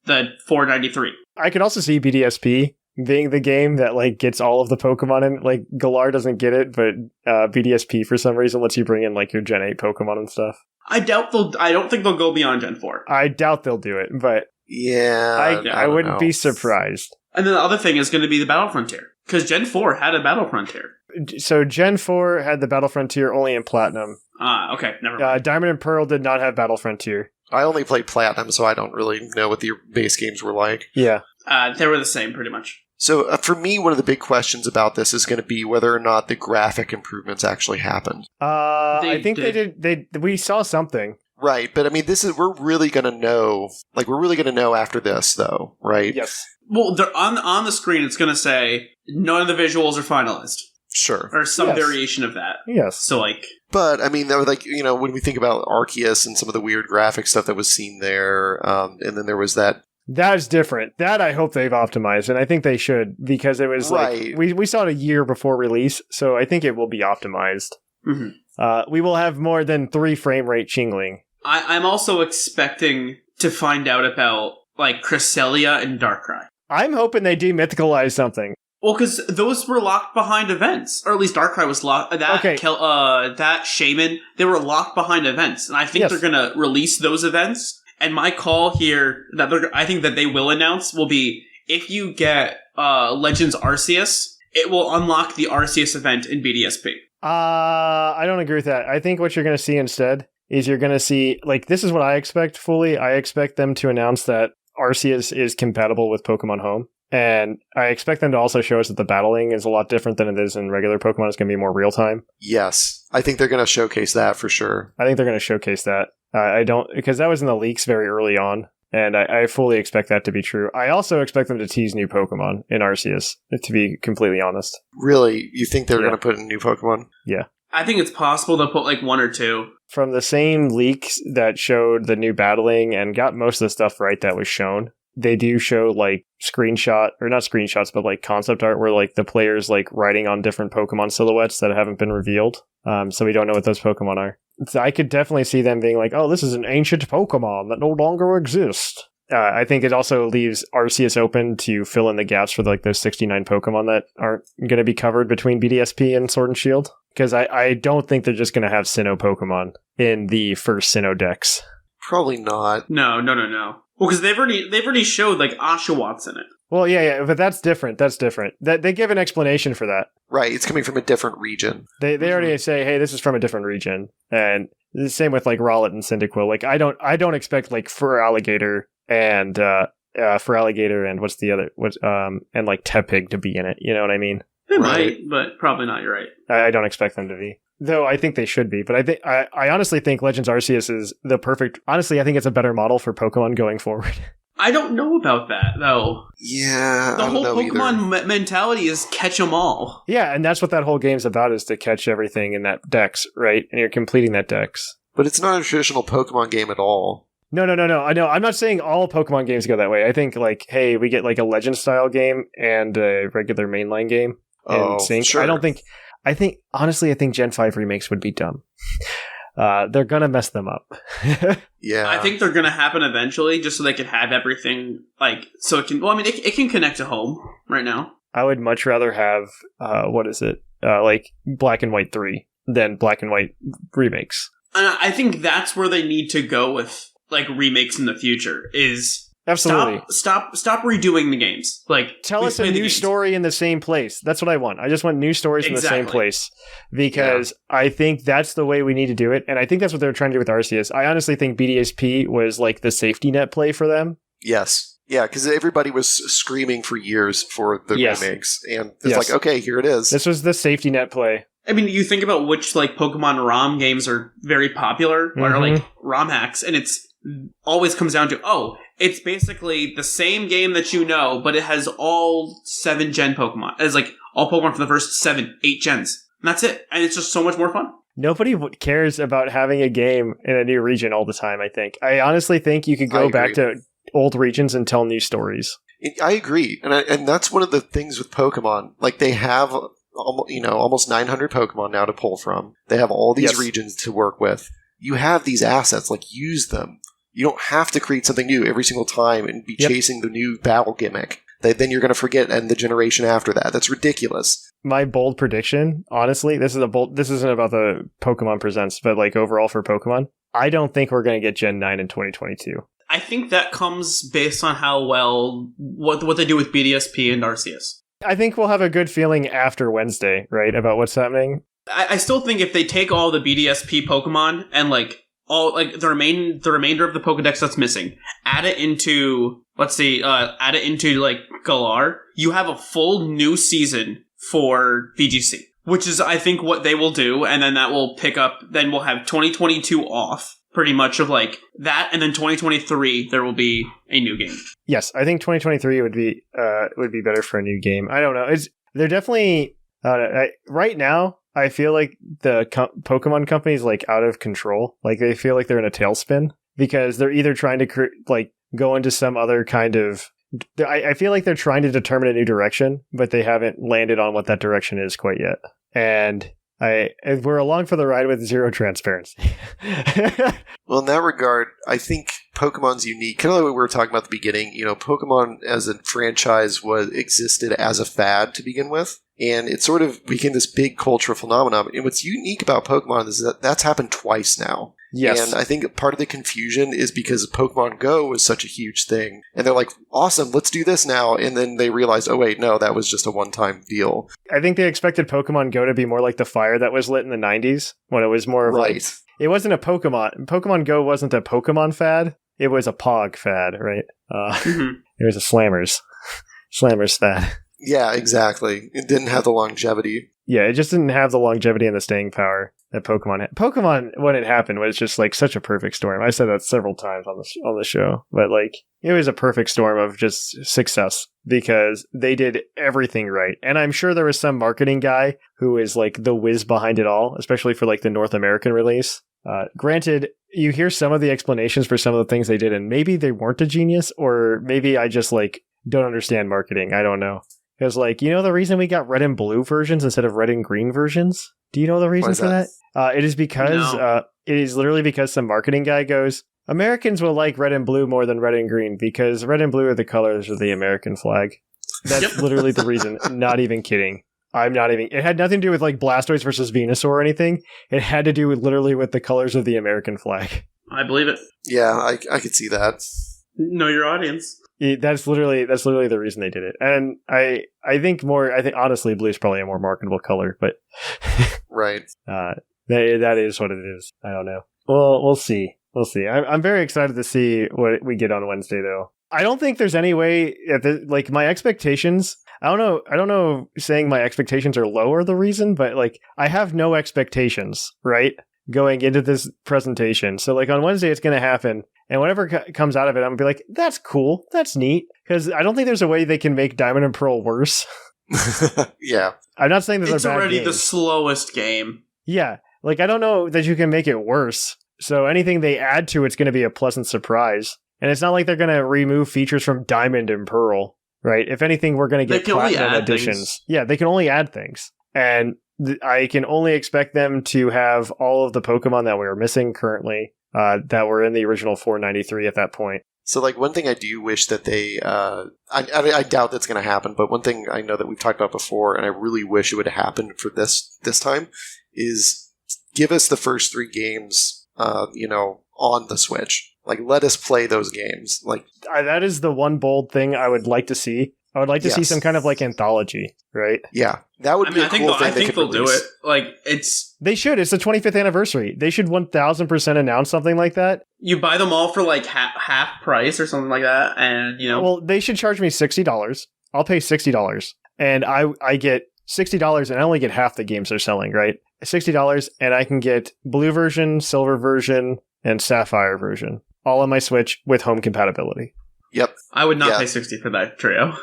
the 493. I could also see BDSP being the game that gets all of the Pokemon in. Like, Galar doesn't get it, but BDSP for some reason lets you bring in your Gen 8 Pokemon and stuff. I don't think they'll go beyond Gen 4. I doubt they'll do it, but yeah, I wouldn't be surprised. And then the other thing is going to be the Battle Frontier, because Gen 4 had a Battle Frontier. So Gen 4 had the Battle Frontier only in Platinum. Okay, never mind. Diamond and Pearl did not have Battle Frontier. I only played Platinum, so I don't really know what the base games were like. Yeah. They were the same, pretty much. So for me, one of the big questions about this is going to be whether or not the graphic improvements actually happened. I think they did. We saw something. Right, but I mean, we're really going to know. We're really going to know after this, though, right? Yes. Well, they're on the screen, it's going to say none of the visuals are finalized. Sure. Or some variation of that. Yes. So, But, I mean, when we think about Arceus and some of the weird graphic stuff that was seen there, and then there was that That's different. That I hope they've optimized, and I think they should, because it was Right. like we saw it a year before release, so I think it will be optimized. Mm-hmm. We will have more than 3 frame rate chingling. I'm also expecting to find out about like Cresselia and Darkrai. I'm hoping they demythicalize something. Well, because those were locked behind events, or at least Darkrai was locked. That Shaman, they were locked behind events, and I think they're gonna release those events. And my call here I think that they will announce will be if you get Legends Arceus, it will unlock the Arceus event in BDSP. I don't agree with that. I think what you're going to see instead is you're going to see, like, this is what I expect fully. I expect them to announce that Arceus is compatible with Pokemon Home. And I expect them to also show us that the battling is a lot different than it is in regular Pokemon. It's going to be more real time. Yes. I think they're going to showcase that for sure. I think they're going to showcase that. I don't, because that was in the leaks very early on. And I fully expect that to be true. I also expect them to tease new Pokemon in Arceus, to be completely honest. Really? You think they're going to put in new Pokemon? Yeah. I think it's possible they'll put like 1 or 2. From the same leaks that showed the new battling and got most of the stuff right that was shown, they do show like not screenshots, but like concept art where like the players like riding on different Pokemon silhouettes that haven't been revealed. So we don't know what those Pokemon are. So I could definitely see them being like, oh, this is an ancient Pokemon that no longer exists. I think it also leaves Arceus open to fill in the gaps for like those 69 Pokemon that aren't going to be covered between BDSP and Sword and Shield. Because I don't think they're just going to have Sinnoh Pokemon in the first Sinnoh decks. Probably not. No. Well, because they've already showed like Oshawotts in it. Well, yeah, but that's different. They give an explanation for that. Right, it's coming from a different region. They already say, hey, this is from a different region, and the same with like Rowlet and Cyndaquil. Like I don't expect like Feraligatr and what's the other and like Tepig to be in it. You know what I mean? They might, but probably not. You're right. I don't expect them to be. Though I think they should be, but I honestly think Legends Arceus is the perfect. Honestly, I think it's a better model for Pokemon going forward. I don't know about that though. Yeah, the whole Pokemon mentality is catch 'em all. Yeah, and that's what that whole game's about, is to catch everything in that dex, right? And you're completing that dex. But it's not a traditional Pokemon game at all. No. I know. I'm not saying all Pokemon games go that way. I think like, hey, we get like a Legend style game and a regular mainline game in sync. Sure. I think Gen 5 remakes would be dumb. They're gonna mess them up. Yeah, I think they're gonna happen eventually, just so they can have everything like so it can. Well, I mean, it can connect to home right now. I would much rather have like Black and White 3 than Black and White remakes. And I think that's where they need to go with like remakes in the future. Is absolutely stop redoing the games. Like tell us a new story in the same place. That's what I want. I just want new stories in the same place, because I think that's the way we need to do it. And I think that's what they're trying to do with Arceus. I honestly think BDSP was like the safety net play for them. Yes. Yeah, because everybody was screaming for years for the remakes. And it's like, okay, here it is. This was the safety net play. I mean, you think about which like Pokemon ROM games are very popular, or like ROM hacks, and it's always comes down to, it's basically the same game that you know, but it has all 7 gen Pokemon. It's like all Pokemon for the first 7, 8 gens. And that's it. And it's just so much more fun. Nobody cares about having a game in a new region all the time, I think. I honestly think you could go back to old regions and tell new stories. I agree. And that's one of the things with Pokemon. Like, they have almost 900 Pokemon now to pull from. They have all these regions to work with. You have these assets, like, use them. You don't have to create something new every single time and be chasing the new battle gimmick. Then you're going to forget, and the generation after that. That's ridiculous. My bold prediction, honestly, this isn't about the Pokemon Presents, but like overall for Pokemon, I don't think we're going to get Gen 9 in 2022. I think that comes based on how well, what they do with BDSP and Arceus. I think we'll have a good feeling after Wednesday, right, about what's happening. I still think if they take all the BDSP Pokemon and like all like the remainder of the Pokedex that's missing, add it into like Galar, you have a full new season for VGC, which is I think what they will do, and then that will pick up. Then we'll have 2022 off, pretty much of like that, and then 2023 there will be a new game. Yes, I think 2023 would be better for a new game. I don't know. They're definitely right now. I feel like the Pokemon company is like out of control. Like they feel like they're in a tailspin because they're either trying to go into some other kind of... I feel like they're trying to determine a new direction, but they haven't landed on what that direction is quite yet. And we're along for the ride with zero transparency. Well, in that regard, I think Pokemon's unique. Kind of like what we were talking about at the beginning. Pokemon as a franchise existed as a fad to begin with. And it sort of became this big cultural phenomenon. And what's unique about Pokemon is that that's happened twice now. Yes. And I think part of the confusion is because Pokemon Go was such a huge thing. And they're like, awesome, let's do this now. And then they realized, oh, wait, no, that was just a one-time deal. I think they expected Pokemon Go to be more like the fire that was lit in the 90s, when it was more of like... It wasn't a Pokemon. Pokemon Go wasn't a Pokemon fad. It was a Pog fad, right? It was a Slammers fad. Yeah, exactly. It didn't have the longevity. Yeah, it just didn't have the longevity and the staying power that Pokemon had. Pokemon, when it happened, was just like such a perfect storm. I said that several times on the show, but like it was a perfect storm of just success because they did everything right. And I'm sure there was some marketing guy who is like the whiz behind it all, especially for like the North American release. Granted, you hear some of the explanations for some of the things they did, and maybe they weren't a genius, or maybe I just like don't understand marketing. I don't know. Because, like, the reason we got red and blue versions instead of red and green versions? Do you know the reason for that? It is because, it is literally because some marketing guy goes, Americans will like red and blue more than red and green because red and blue are the colors of the American flag. That's literally the reason. Not even kidding. It had nothing to do with, like, Blastoise versus Venusaur or anything. It had to do with literally with the colors of the American flag. I believe it. Yeah, I could see that. Know your audience. That's literally the reason they did it. And I think honestly blue's probably a more marketable color, but right. That is what it is. I don't know. Well, we'll see. I'm very excited to see what we get on Wednesday though. I don't think there's any way like my expectations, I don't know saying my expectations are low are the reason, but like I have no expectations, right? Going into this presentation. So like on Wednesday it's going to happen. And whatever comes out of it, I'm going to be like, that's cool. That's neat. Because I don't think there's a way they can make Diamond and Pearl worse. Yeah. I'm not saying that it's they're bad already games. the slowest game. Yeah. Like, I don't know that you can make it worse. So anything they add to it's going to be a pleasant surprise. And it's not like they're going to remove features from Diamond and Pearl, right? If anything, we're going to get Platinum editions. Things. Yeah, they can only add things. And I can only expect them to have all of the Pokemon that we are missing currently. That were in the original 493 at that point. So, like, one thing I do wish that they... I doubt that's going to happen, but one thing I know that we've talked about before, and I really wish it would have happened for this time, is give us the first 3 games, on the Switch. Like, let us play those games. Like that is the one bold thing I would like to see. I would like to see some kind of, like, anthology, right? Yeah. That would be a cool thing. I think they'll do it. Like, They should. It's the 25th anniversary. They should 1000% announce something like that. You buy them all for, like, half price or something like that, and, Well, they should charge me $60. I'll pay $60. And I get $60, and I only get half the games they're selling, right? $60, and I can get blue version, silver version, and sapphire version. All on my Switch with home compatibility. Yep. I would not pay $60 for that trio.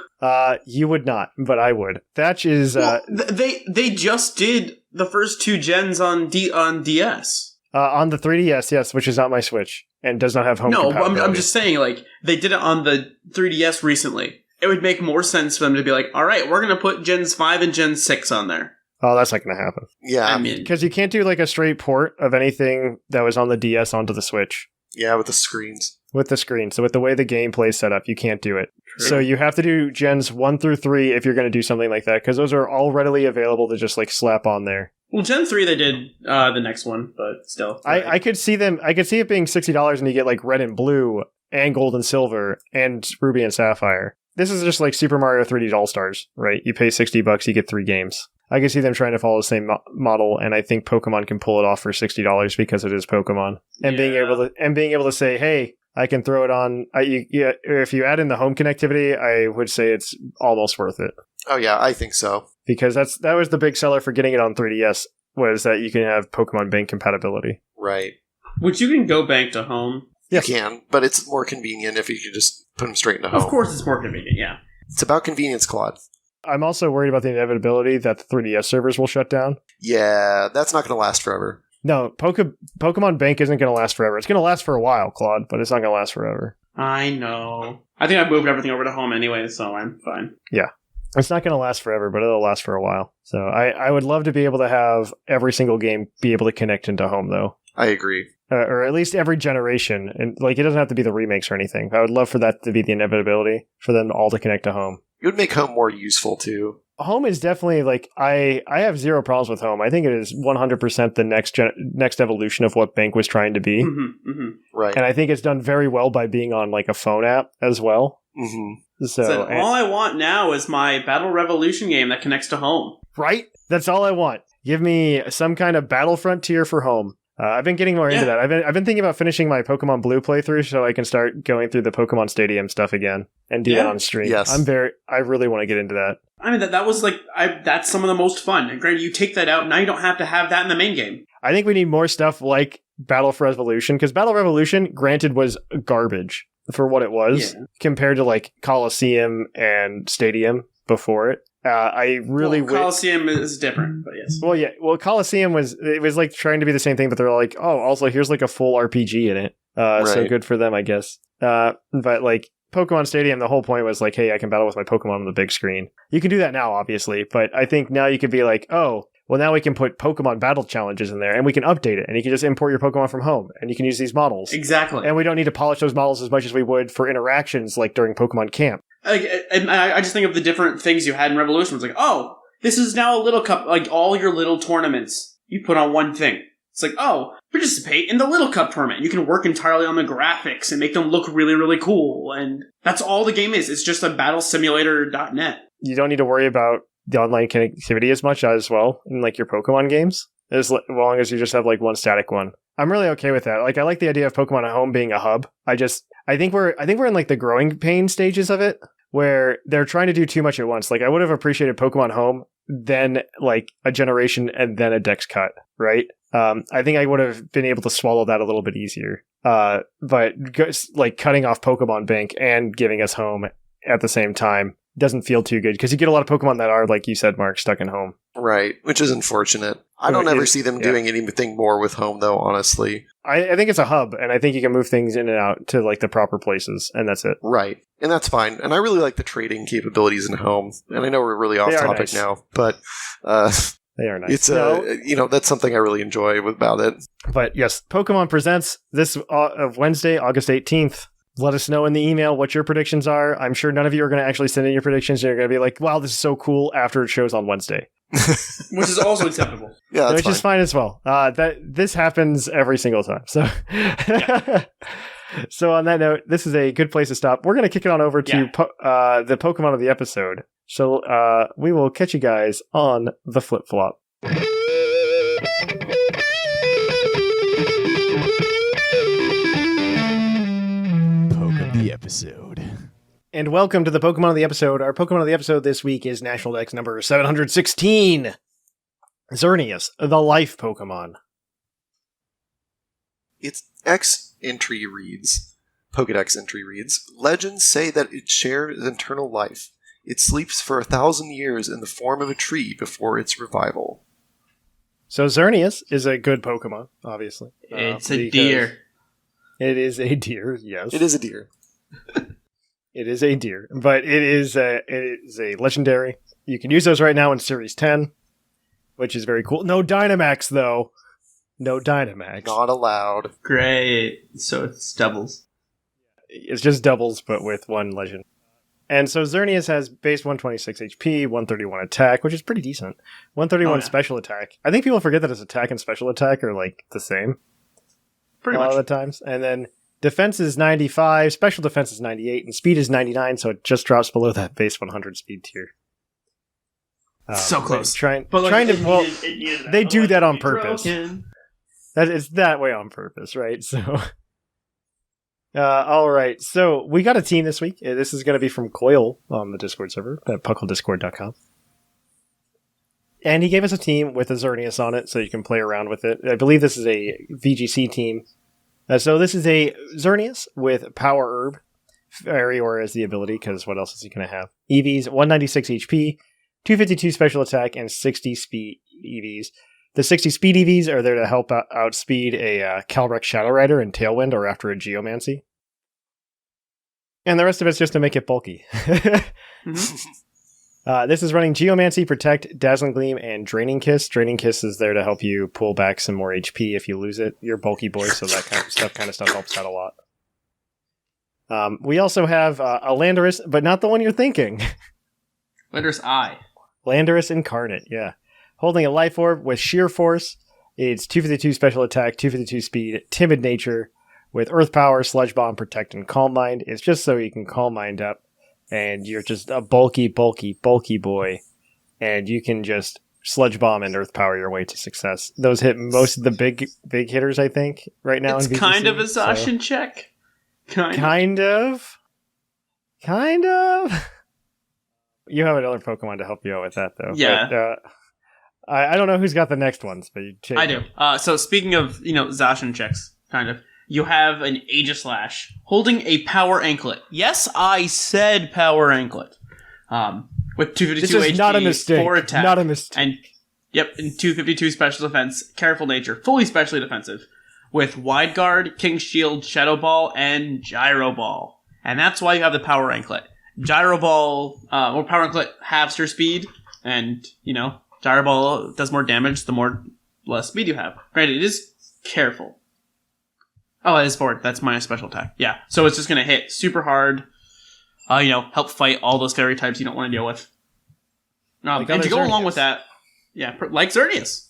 You would not, but I would. Thatch is they just did the first 2 gens on DS. On the 3DS, yes, which is not my Switch and does not have home compatibility. No, I'm just saying, like, they did it on the 3DS recently. It would make more sense for them to be like, all right, we're going to put Gens 5 and Gen 6 on there. Oh, that's not going to happen. Yeah. I mean, because you can't do, like, a straight port of anything that was on the DS onto the Switch. Yeah, with the screens. With the screen. So with the way the gameplay is set up, you can't do it. True. So you have to do Gens 1 through 3 if you're going to do something like that, because those are all readily available to just, like, slap on there. Well, Gen 3 they did the next one, but still. I could see it being $60 and you get, like, red and blue and gold and silver and ruby and sapphire. This is just like Super Mario 3D All-Stars, right? You pay $60, you get 3 games. I can see them trying to follow the same model, and I think Pokemon can pull it off for $60 because it is Pokemon. And being able to say, hey, I can throw it on. If you add in the home connectivity, I would say it's almost worth it. Oh yeah, I think so. Because that was the big seller for getting it on 3DS, was that you can have Pokemon Bank compatibility. Right. Which you can go bank to home. Yes. You can, but it's more convenient if you can just put them straight into home. Of course it's more convenient, yeah. It's about convenience, Claude. I'm also worried about the inevitability that the 3DS servers will shut down. Yeah, that's not going to last forever. No, Pokemon Bank isn't going to last forever. It's going to last for a while, Claude, but it's not going to last forever. I know. I think I moved everything over to home anyway, so I'm fine. Yeah. It's not going to last forever, but it'll last for a while. So I would love to be able to have every single game be able to connect into home, though. I agree. Or at least every generation. And like, it doesn't have to be the remakes or anything. I would love for that to be the inevitability for them all to connect to home. It would make home more useful, too. Home is definitely like, I have zero problems with home. I think it is 100% the next evolution of what Bank was trying to be. Mm-hmm, mm-hmm. Right. And I think it's done very well by being on like a phone app as well. Mm-hmm. So all I want now is my Battle Revolution game that connects to home. Right? That's all I want. Give me some kind of Battle Frontier for home. I've been getting more into that. I've been thinking about finishing my Pokemon Blue playthrough so I can start going through the Pokemon Stadium stuff again and do that on stream. Yes. I really want to get into that. I mean, that was like, that's some of the most fun. And granted, you take that out, now you don't have to have that in the main game. I think we need more stuff like Battle for Revolution, because Battle Revolution, granted, was garbage for what it was compared to like Coliseum and Stadium before it. I really Coliseum is different, but yes. Well, yeah. Well, Coliseum was like trying to be the same thing, but they're like, oh, also here's like a full RPG in it. So good for them, I guess. But like Pokemon Stadium, the whole point was like, hey, I can battle with my Pokemon on the big screen. You can do that now, obviously, but I think now you could be like, oh, well, now we can put Pokemon battle challenges in there, and we can update it, and you can just import your Pokemon from home, and you can use these models. Exactly. And we don't need to polish those models as much as we would for interactions like during Pokemon Camp. And I just think of the different things you had in Revolution. It's like, oh, this is now a little cup, like all your little tournaments you put on one thing. It's like, oh, participate in the Little Cup tournament. You can work entirely on the graphics and make them look really, really cool. And that's all the game is. It's just a battlesimulator.net. You don't need to worry about the online connectivity as much as well in like your Pokemon games, as long as you just have like one static one. I'm really okay with that. Like, I like the idea of Pokemon at Home being a hub. I think we're in like the growing pain stages of it, where they're trying to do too much at once. Like, I would have appreciated Pokemon Home, then like a generation, and then a Dex cut, right? I think I would have been able to swallow that a little bit easier. But like cutting off Pokemon Bank and giving us Home at the same time doesn't feel too good, because you get a lot of Pokemon that are, like you said, Mark, stuck in Home. Right, which is unfortunate. I don't ever see them doing anything more with Home, though, honestly. I think it's a hub, and I think you can move things in and out to like the proper places, and that's it. Right, and that's fine. And I really like the trading capabilities in Home. And I know we're really off topic now, but they are nice. It's that's something I really enjoy about it. But yes, Pokemon Presents this Wednesday, August 18th. Let us know in the email what your predictions are. I'm sure none of you are going to actually send in your predictions. You're going to be like, wow, this is so cool after it shows on Wednesday. Which is also acceptable. Yeah, which is fine as well. This happens every single time. So, So on that note, this is a good place to stop. We're going to kick it on over to the Pokemon of the episode. So we will catch you guys on the flip-flop. The episode. And welcome to the Pokemon of the episode. Our Pokemon of the episode this week is National Dex number 716. Xerneas, the life Pokemon. Its X entry reads, Pokedex entry reads, legends say that it shares eternal life. It sleeps for 1,000 years in the form of a tree before its revival. So Xerneas is a good Pokemon, obviously. It's a deer. It is a deer, yes. It is a deer. It is a deer, but it is a legendary. You can use those right now in Series 10, which is very cool. No Dynamax, though. No Dynamax. Not allowed. Great. So it's doubles. It's just doubles, but with one legend. And so Xerneas has base 126 HP, 131 attack, which is pretty decent. 131 special attack. I think people forget that its attack and special attack are like the same. Pretty much. A lot of the times. And then defense is 95, special defense is 98, and speed is 99, so it just drops below that base 100 speed tier. So close. They do that on purpose. It's that way on purpose, right? So, all right. So we got a team this week. This is going to be from Coil on the Discord server at pucldiscord.com. And he gave us a team with a Xerneas on it, so you can play around with it. I believe this is a VGC team. So this is a Xerneas with Power Herb, Fairy Aura as the ability, because what else is he going to have? EVs, 196 HP, 252 special attack, and 60 speed EVs. The 60 speed EVs are there to help outspeed a Calyrex Shadow Rider in Tailwind or after a Geomancy. And the rest of it's just to make it bulky. This is running Geomancy, Protect, Dazzling Gleam, and Draining Kiss. Draining Kiss is there to help you pull back some more HP if you lose it. You're bulky boy, so that kind of stuff helps out a lot. We also have a Landorus, but not the one you're thinking. Landorus I. Landorus Incarnate, yeah. Holding a Life Orb with Sheer Force. It's 252 Special Attack, 252 Speed, Timid Nature, with Earth Power, Sludge Bomb, Protect, and Calm Mind. It's just so you can Calm Mind up, and you're just a bulky boy, and you can just Sludge Bomb and Earth Power your way to success. Those hit most of the big hitters, I think, right now. It's in VGC, kind of a Zacian check. Kind of. You have another Pokemon to help you out with that, though. Yeah. But, I don't know who's got the next ones, but I do. So speaking of, Zacian checks, kind of, you have an Aegislash holding a Power Anklet. Yes, I said Power Anklet. With 252 this is HP, not a mistake. 4 attack. Not a mistake. And 252 special defense, Careful Nature, fully specially defensive, with Wide Guard, King's Shield, Shadow Ball, and Gyro Ball. And that's why you have the Power Anklet. Gyro Ball, or Power Anklet halves your speed, and, Gyro Ball does more damage the less speed you have. Granted, it is careful. Oh, it is forward. That's my special attack. Yeah, so it's just going to hit super hard, help fight all those stereotypes you don't want to deal with. Like and to go Xerneas. along with that, like Xerneas.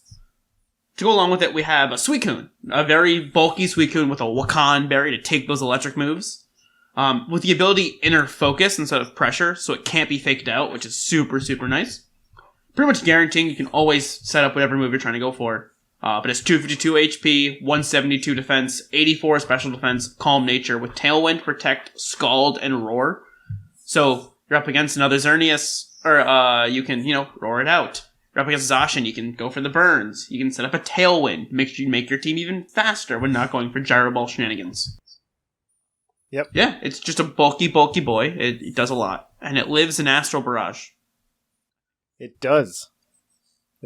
To go along with it, we have a Suicune. A very bulky Suicune with a Wakan Berry to take those electric moves. With the ability Inner Focus instead of Pressure, so it can't be faked out, which is super, super nice. Pretty much guaranteeing you can always set up whatever move you're trying to go for. But it's 252 HP, 172 defense, 84 special defense, Calm Nature with Tailwind, Protect, Scald, and Roar. So you're up against another Xerneas, or you can, roar it out. You're up against Zacian, you can go for the burns. You can set up a Tailwind, make your team even faster when not going for Gyro Ball shenanigans. Yep. Yeah, it's just a bulky boy. It does a lot. And it lives in Astral Barrage. It does.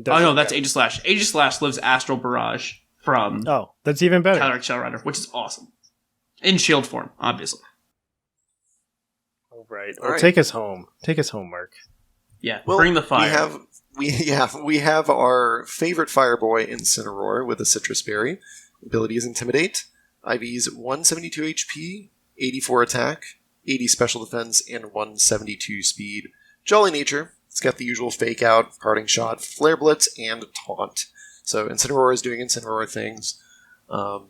Oh, no, that's Aegislash. Aegislash lives Astral Barrage from Oh, that's even better. Cataracts Shell Rider, which is awesome. In shield form, obviously. All right. All right. Take us home. Take us home, Mark. Yeah, Well, bring the fire. We have our favorite Fireboy Incineroar with a Citrus Berry. Ability is Intimidate. IV's 172 HP, 84 attack, 80 special defense, and 172 speed. Jolly Nature. It's got the usual Fake Out, Parting Shot, Flare Blitz, and Taunt. So Incineroar is doing Incineroar things. And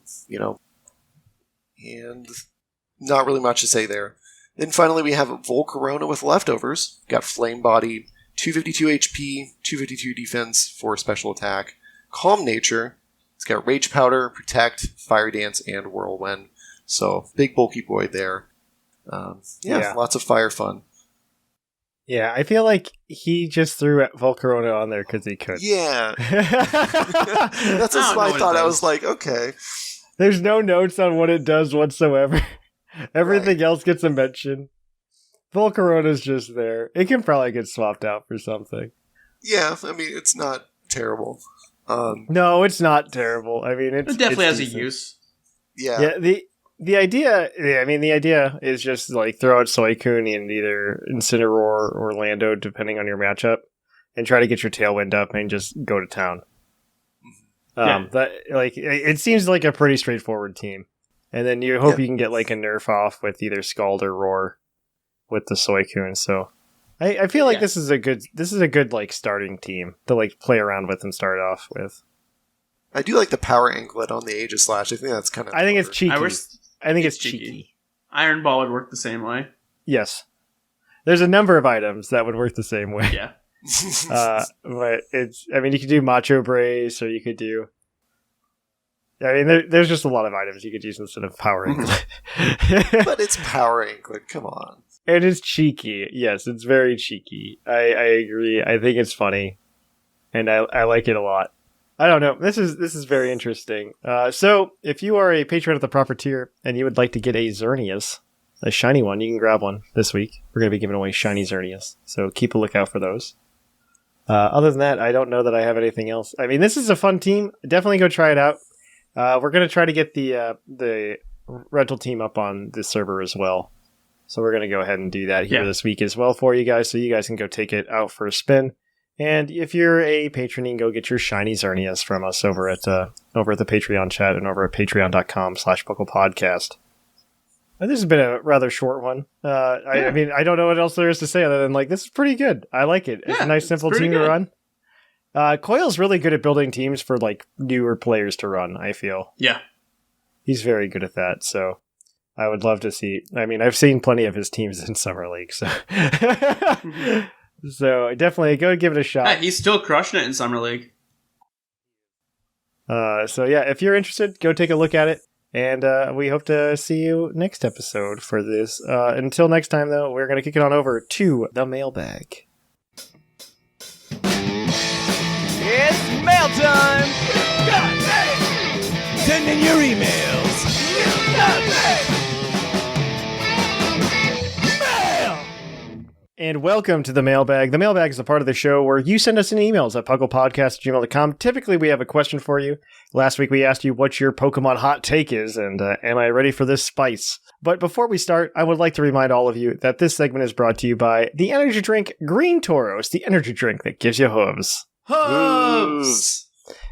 not really much to say there. Then finally we have Volcarona with Leftovers. Got Flame Body, 252 HP, 252 defense, 4 special attack. Calm Nature. It's got Rage Powder, Protect, Fire Dance, and Whirlwind. So, big bulky boy there. Lots of fire fun. Yeah, I feel like he just threw Volcarona on there because he could. Yeah. That's just my thought. I was like, okay. There's no notes on what it does whatsoever. Everything else gets a mention. Volcarona's just there. It can probably get swapped out for something. Yeah, I mean, it's not terrible. No, it's not terrible. I mean, It definitely has decent. a use. Yeah. The idea is just like throw out Suicune in either Incineroar or Lando, depending on your matchup, and try to get your Tailwind up and just go to town. It seems like a pretty straightforward team, and then you hope you can get like a nerf off with either Scald or Roar with the Suicune. So I feel like this is a good like starting team to like play around with and start off with. I do like the Power Anklet on the Aegislash. I think that's kind of. I think it's cheeky. I think it's cheeky. cheeky. Iron Ball would work the same way. Yes. There's a number of items that would work the same way. Yeah. But you could do Macho Brace, or you could do... there's just a lot of items you could use instead of Power Anklet. But it's Power Anklet, come on. It is cheeky. Yes, it's very cheeky. I agree. I think it's funny. And I like it a lot. I don't know. This is very interesting. So, if you are a patron at the proper tier and you would like to get a Xerneas, a shiny one, you can grab one this week. We're going to be giving away shiny Xerneas, so keep a lookout for those. Other than that, I don't know that I have anything else. I mean, this is a fun team. Definitely go try it out. We're going to try to get the rental team up on this server as well. So we're going to go ahead and do that here Yeah. this week as well for you guys, so you guys can go take it out for a spin. And if you're a patron, you can go get your shiny Xerneas from us over at the Patreon chat and over at patreon.com/puclpodcast. This has been a rather short one. I mean, I don't know what else there is to say other than, like, this is pretty good. I like it. It's a nice, simple team to run. Coyle's really good at building teams for, like, newer players to run, I feel. Yeah. He's very good at that, so I would love to see... I mean, I've seen plenty of his teams in Summer League, so... So definitely go give it a shot. Yeah, he's still crushing it in Summer League. So yeah, if you're interested, go take a look at it. And we hope to see you next episode for this. Until next time, though, we're going to kick it on over to the mailbag. It's mail time! Send in your emails! Mail! And welcome to the mailbag. The mailbag is a part of the show where you send us an emails at puclpodcast@gmail.com. Typically, we have a question for you. Last week, we asked you what your Pokemon hot take is, and am I ready for this spice? But before we start, I would like to remind all of you that this segment is brought to you by the energy drink Green Tauros, the energy drink that gives you hooves. Hooves!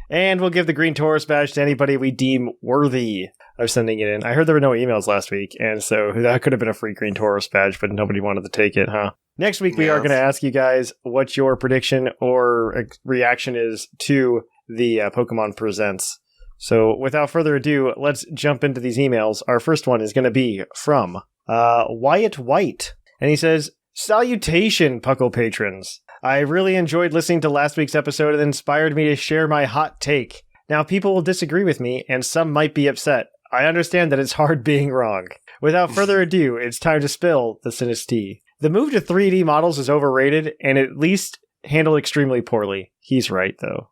And we'll give the Green Tauros badge to anybody we deem worthy of sending it in. I heard there were no emails last week, and so that could have been a free Green Tauros badge, but nobody wanted to take it, huh? Next week, we are going to ask you guys what your prediction or reaction is to the Pokemon Presents. So without further ado, let's jump into these emails. Our first one is going to be from Wyatt White. And he says, "Salutation, Puckle patrons. I really enjoyed listening to last week's episode and inspired me to share my hot take. Now, people will disagree with me, and some might be upset. I understand that it's hard being wrong. Without further ado, it's time to spill the Sinus tea. The move to 3D models is overrated and at least handled extremely poorly." He's right, though.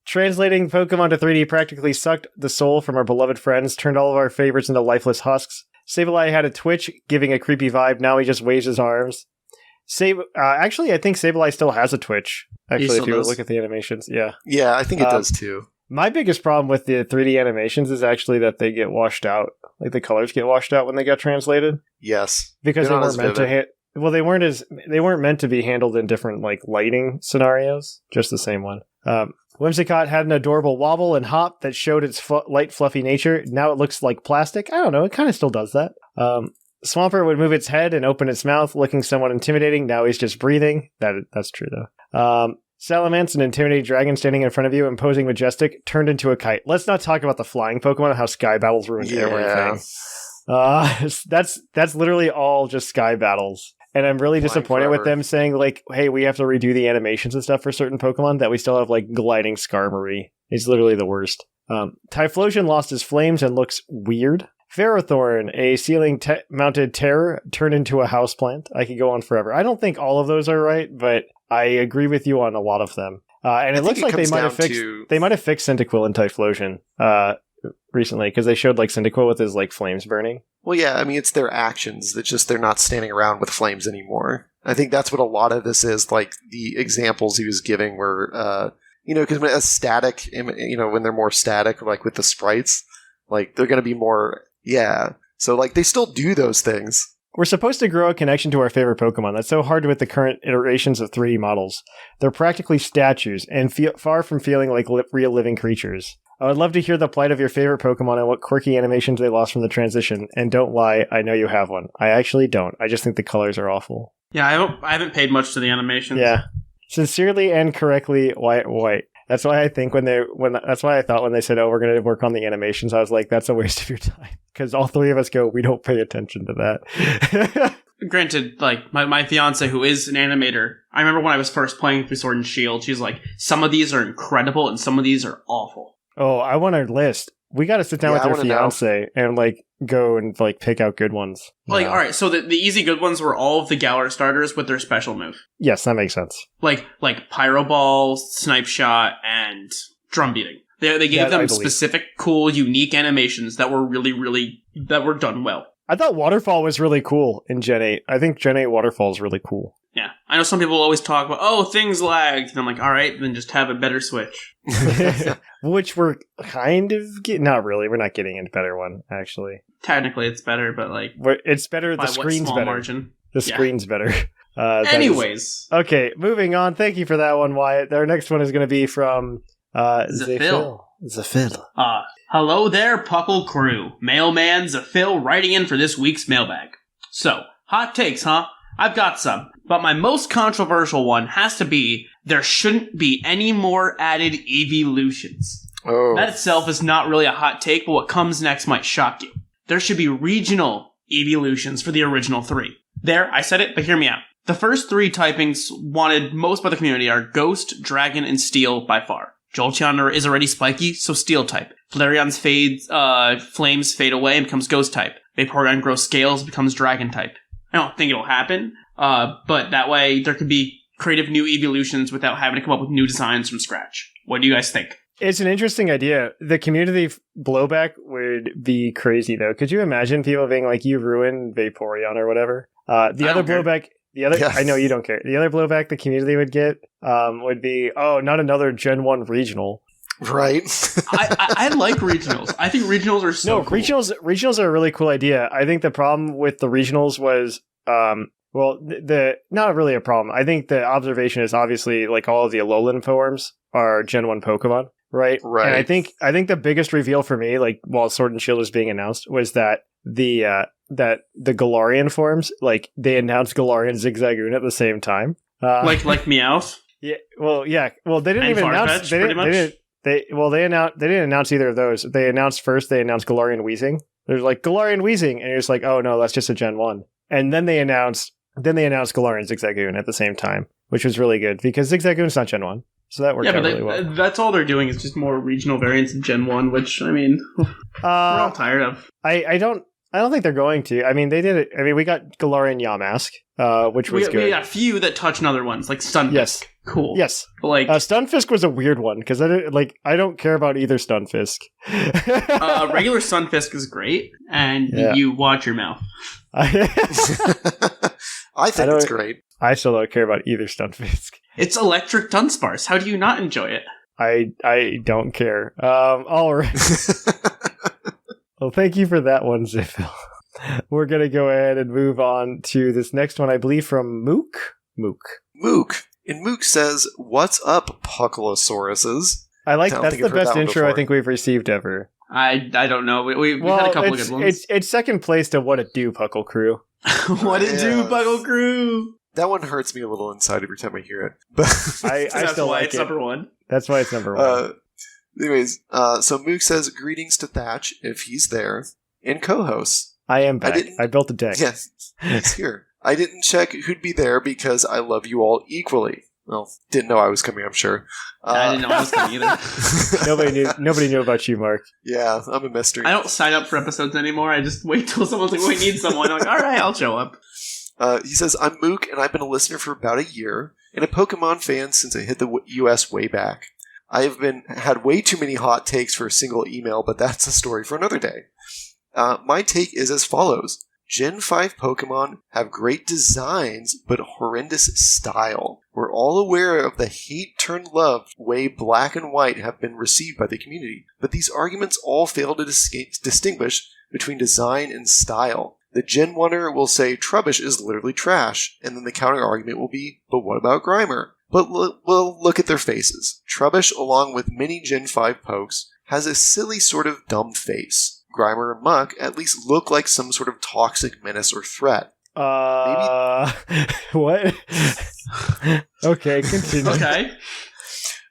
Translating Pokemon to 3D practically sucked the soul from our beloved friends, turned all of our favorites into lifeless husks. Sableye had a twitch, giving a creepy vibe. Now he just waves his arms. Actually, I think Sableye still has a twitch. Actually, if you look at the animations, yeah. Yeah, I think it does too. My biggest problem with the 3D animations is actually that they get washed out. Like, the colors get washed out when they get translated. Yes. Because they weren't meant to they weren't meant to be handled in different, like, lighting scenarios. Just the same one. Whimsicott had an adorable wobble and hop that showed its light, fluffy nature. Now it looks like plastic. I don't know. It kind of still does that. Swampert would move its head and open its mouth, looking somewhat intimidating. Now he's just breathing. That's true, though. Salamence, an intimidating dragon standing in front of you, imposing majestic, turned into a kite. Let's not talk about the flying Pokemon and how Sky Battles ruined everything. That's literally all just Sky Battles. And I'm really disappointed with them saying, like, hey, we have to redo the animations and stuff for certain Pokemon, that we still have, like, gliding Skarmory. It's literally the worst. Typhlosion lost his flames and looks weird. Ferrothorn, a ceiling-mounted terror, turned into a houseplant. I could go on forever. I don't think all of those are right, but I agree with you on a lot of them. And it looks like they might have fixed Cyndaquil and Typhlosion recently, because they showed, like, Cyndaquil with his, like, flames burning. Well, yeah, I mean, it's their actions that just they're not standing around with flames anymore. I think that's what a lot of this is. Like, the examples he was giving were, because when it's static, when they're more static, like with the sprites, like, they're going to be more, So, like, they still do those things. We're supposed to grow a connection to our favorite Pokemon. That's so hard with the current iterations of 3D models. They're practically statues, and far from feeling like real living creatures. I would love to hear the plight of your favorite Pokemon and what quirky animations they lost from the transition. And don't lie, I know you have one. I actually don't. I just think the colors are awful. Yeah, I haven't paid much to the animations. Yeah. Sincerely and correctly, White. That's why I think that's why I thought when they said, "Oh, we're going to work on the animations," I was like, "That's a waste of your time." Because all three of us we don't pay attention to that. Granted, like, my fiance, who is an animator, I remember when I was first playing through Sword and Shield, she's like, some of these are incredible and some of these are awful. Oh, I want a list. We got to sit down with your fiance and, like, go and, like, pick out good ones. Like, all right, so the easy good ones were all of the Galar starters with their special move. Yes, that makes sense. Like Pyro Ball, Snipe Shot, and Drum Beating. They gave them specific, cool, unique animations that were that were done well. I thought Waterfall was really cool in Gen 8. I think Gen 8 Waterfall is really cool. Yeah. I know some people always talk about, oh, things lagged. And I'm like, all right, then just have a better Switch. Which we're kind of getting. Not really. We're not getting a better one, actually. Technically, it's better, but like... It's better. By The screen's better. margin? The screen's better. Anyways. Okay, moving on. Thank you for that one, Wyatt. Our next one is going to be from Zafil. Zafil. Hello there, PUCL crew. Mailman Zafil writing in for this week's mailbag. So, hot takes, huh? I've got some. But my most controversial one has to be there shouldn't be any more added evolutions. Oh. That itself is not really a hot take, but what comes next might shock you. There should be regional evolutions for the original 3. There, I said it, but hear me out. The first 3 typings wanted most by the community are Ghost, Dragon, and Steel by far. Jolteon is already spiky, so Steel type. Flareon's flames fade away and becomes Ghost type. Vaporeon grows scales and becomes Dragon type. I don't think it'll happen, but that way there could be creative new evolutions without having to come up with new designs from scratch. What do you guys think? It's an interesting idea. The community blowback would be crazy, though. Could you imagine people being like, you ruined Vaporeon or whatever? The other blowback... I know you don't care. The other blowback the community would get would be, oh, not another Gen 1 regional. Right. I like regionals. I think regionals are so cool. Regionals are a really cool idea. I think the problem with the regionals was, not really a problem. I think the observation is obviously like all of the Alolan forms are Gen 1 Pokemon, right? Right. And I think the biggest reveal for me, like while Sword and Shield was being announced, was that the Galarian forms, like they announced Galarian Zigzagoon at the same time. Like Meowth? Yeah. Well, they didn't and even announce. They didn't announce either of those. They announced Galarian Weezing. There's like Galarian Weezing, and it's like, oh no, that's just a Gen 1. And then they announced Galarian Zigzagoon at the same time, which was really good because Zigzagoon's not Gen 1. So that worked out really well. That's all they're doing is just more regional variants of Gen 1, which, I mean, we're all tired of. I don't think they're going to. I mean, they did it. I mean, we got Galarian Yamask, which was good. We got a few that touch on other ones, like Stunfisk. Yes. Cool. Yes. But like Stunfisk was a weird one because I don't care about either Stunfisk. Regular Stunfisk is great, and you watch your mouth. I think it's great. I still don't care about either Stunfisk. It's electric Dunsparce. How do you not enjoy it? I don't care. All right. Well, thank you for that one, Zifil. We're going to go ahead and move on to this next one, I believe, from Mook. And Mook says, "What's up, Puclosauruses?" That's the best intro I think we've received ever. I don't know. We've had a couple of good ones. It's second place to What It Do, Puckle Crew. What It Do, Puckle Crew. That one hurts me a little inside every time I hear it. But I still like it. It's number one. That's why it's number one. Anyways, so Mook says, "Greetings to Thatch, if he's there, and co-hosts." I am back. I built a deck. Yes, he's here. I didn't check who'd be there because I love you all equally. Well, didn't know I was coming, I'm sure. I didn't know I was coming Nobody either. knew about you, Mark. Yeah, I'm a mystery. I don't sign up for episodes anymore. I just wait till someone's like, we need someone. I'm like, all right, I'll show up. He says, "I'm Mook, and I've been a listener for about a year, and a Pokemon fan since I hit the US way back. I have had way too many hot takes for a single email, but that's a story for another day. My take is as follows. Gen 5 Pokemon have great designs, but horrendous style. We're all aware of the hate-turned-love way Black and White have been received by the community, but these arguments all fail to distinguish between design and style. The Gen 1er will say Trubbish is literally trash, and then the counter-argument will be, but what about Grimer? But look at their faces. Trubbish, along with many Gen 5 pokes, has a silly sort of dumb face. Grimer and Muck at least look like some sort of toxic menace or threat. What? Okay, continue. Okay.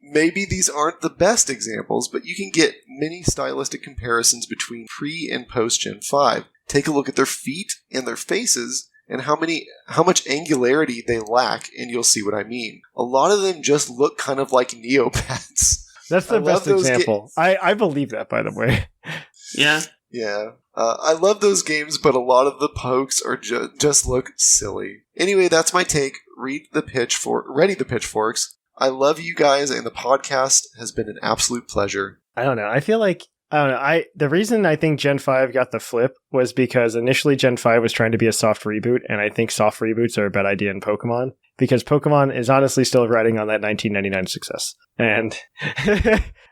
Maybe these aren't the best examples, but you can get many stylistic comparisons between pre- and post-Gen 5. Take a look at their feet and their faces, and how much angularity they lack, and you'll see what I mean. A lot of them just look kind of like Neopets. That's the best example. I believe that, by the way. Yeah. Yeah. I love those games, but a lot of the pokes are just look silly. Anyway, that's my take. Ready the pitchforks. I love you guys, and the podcast has been an absolute pleasure. I don't know. The reason I think Gen 5 got the flip was because initially Gen 5 was trying to be a soft reboot, and I think soft reboots are a bad idea in Pokemon. because Pokemon is honestly still riding on that 1999 success. And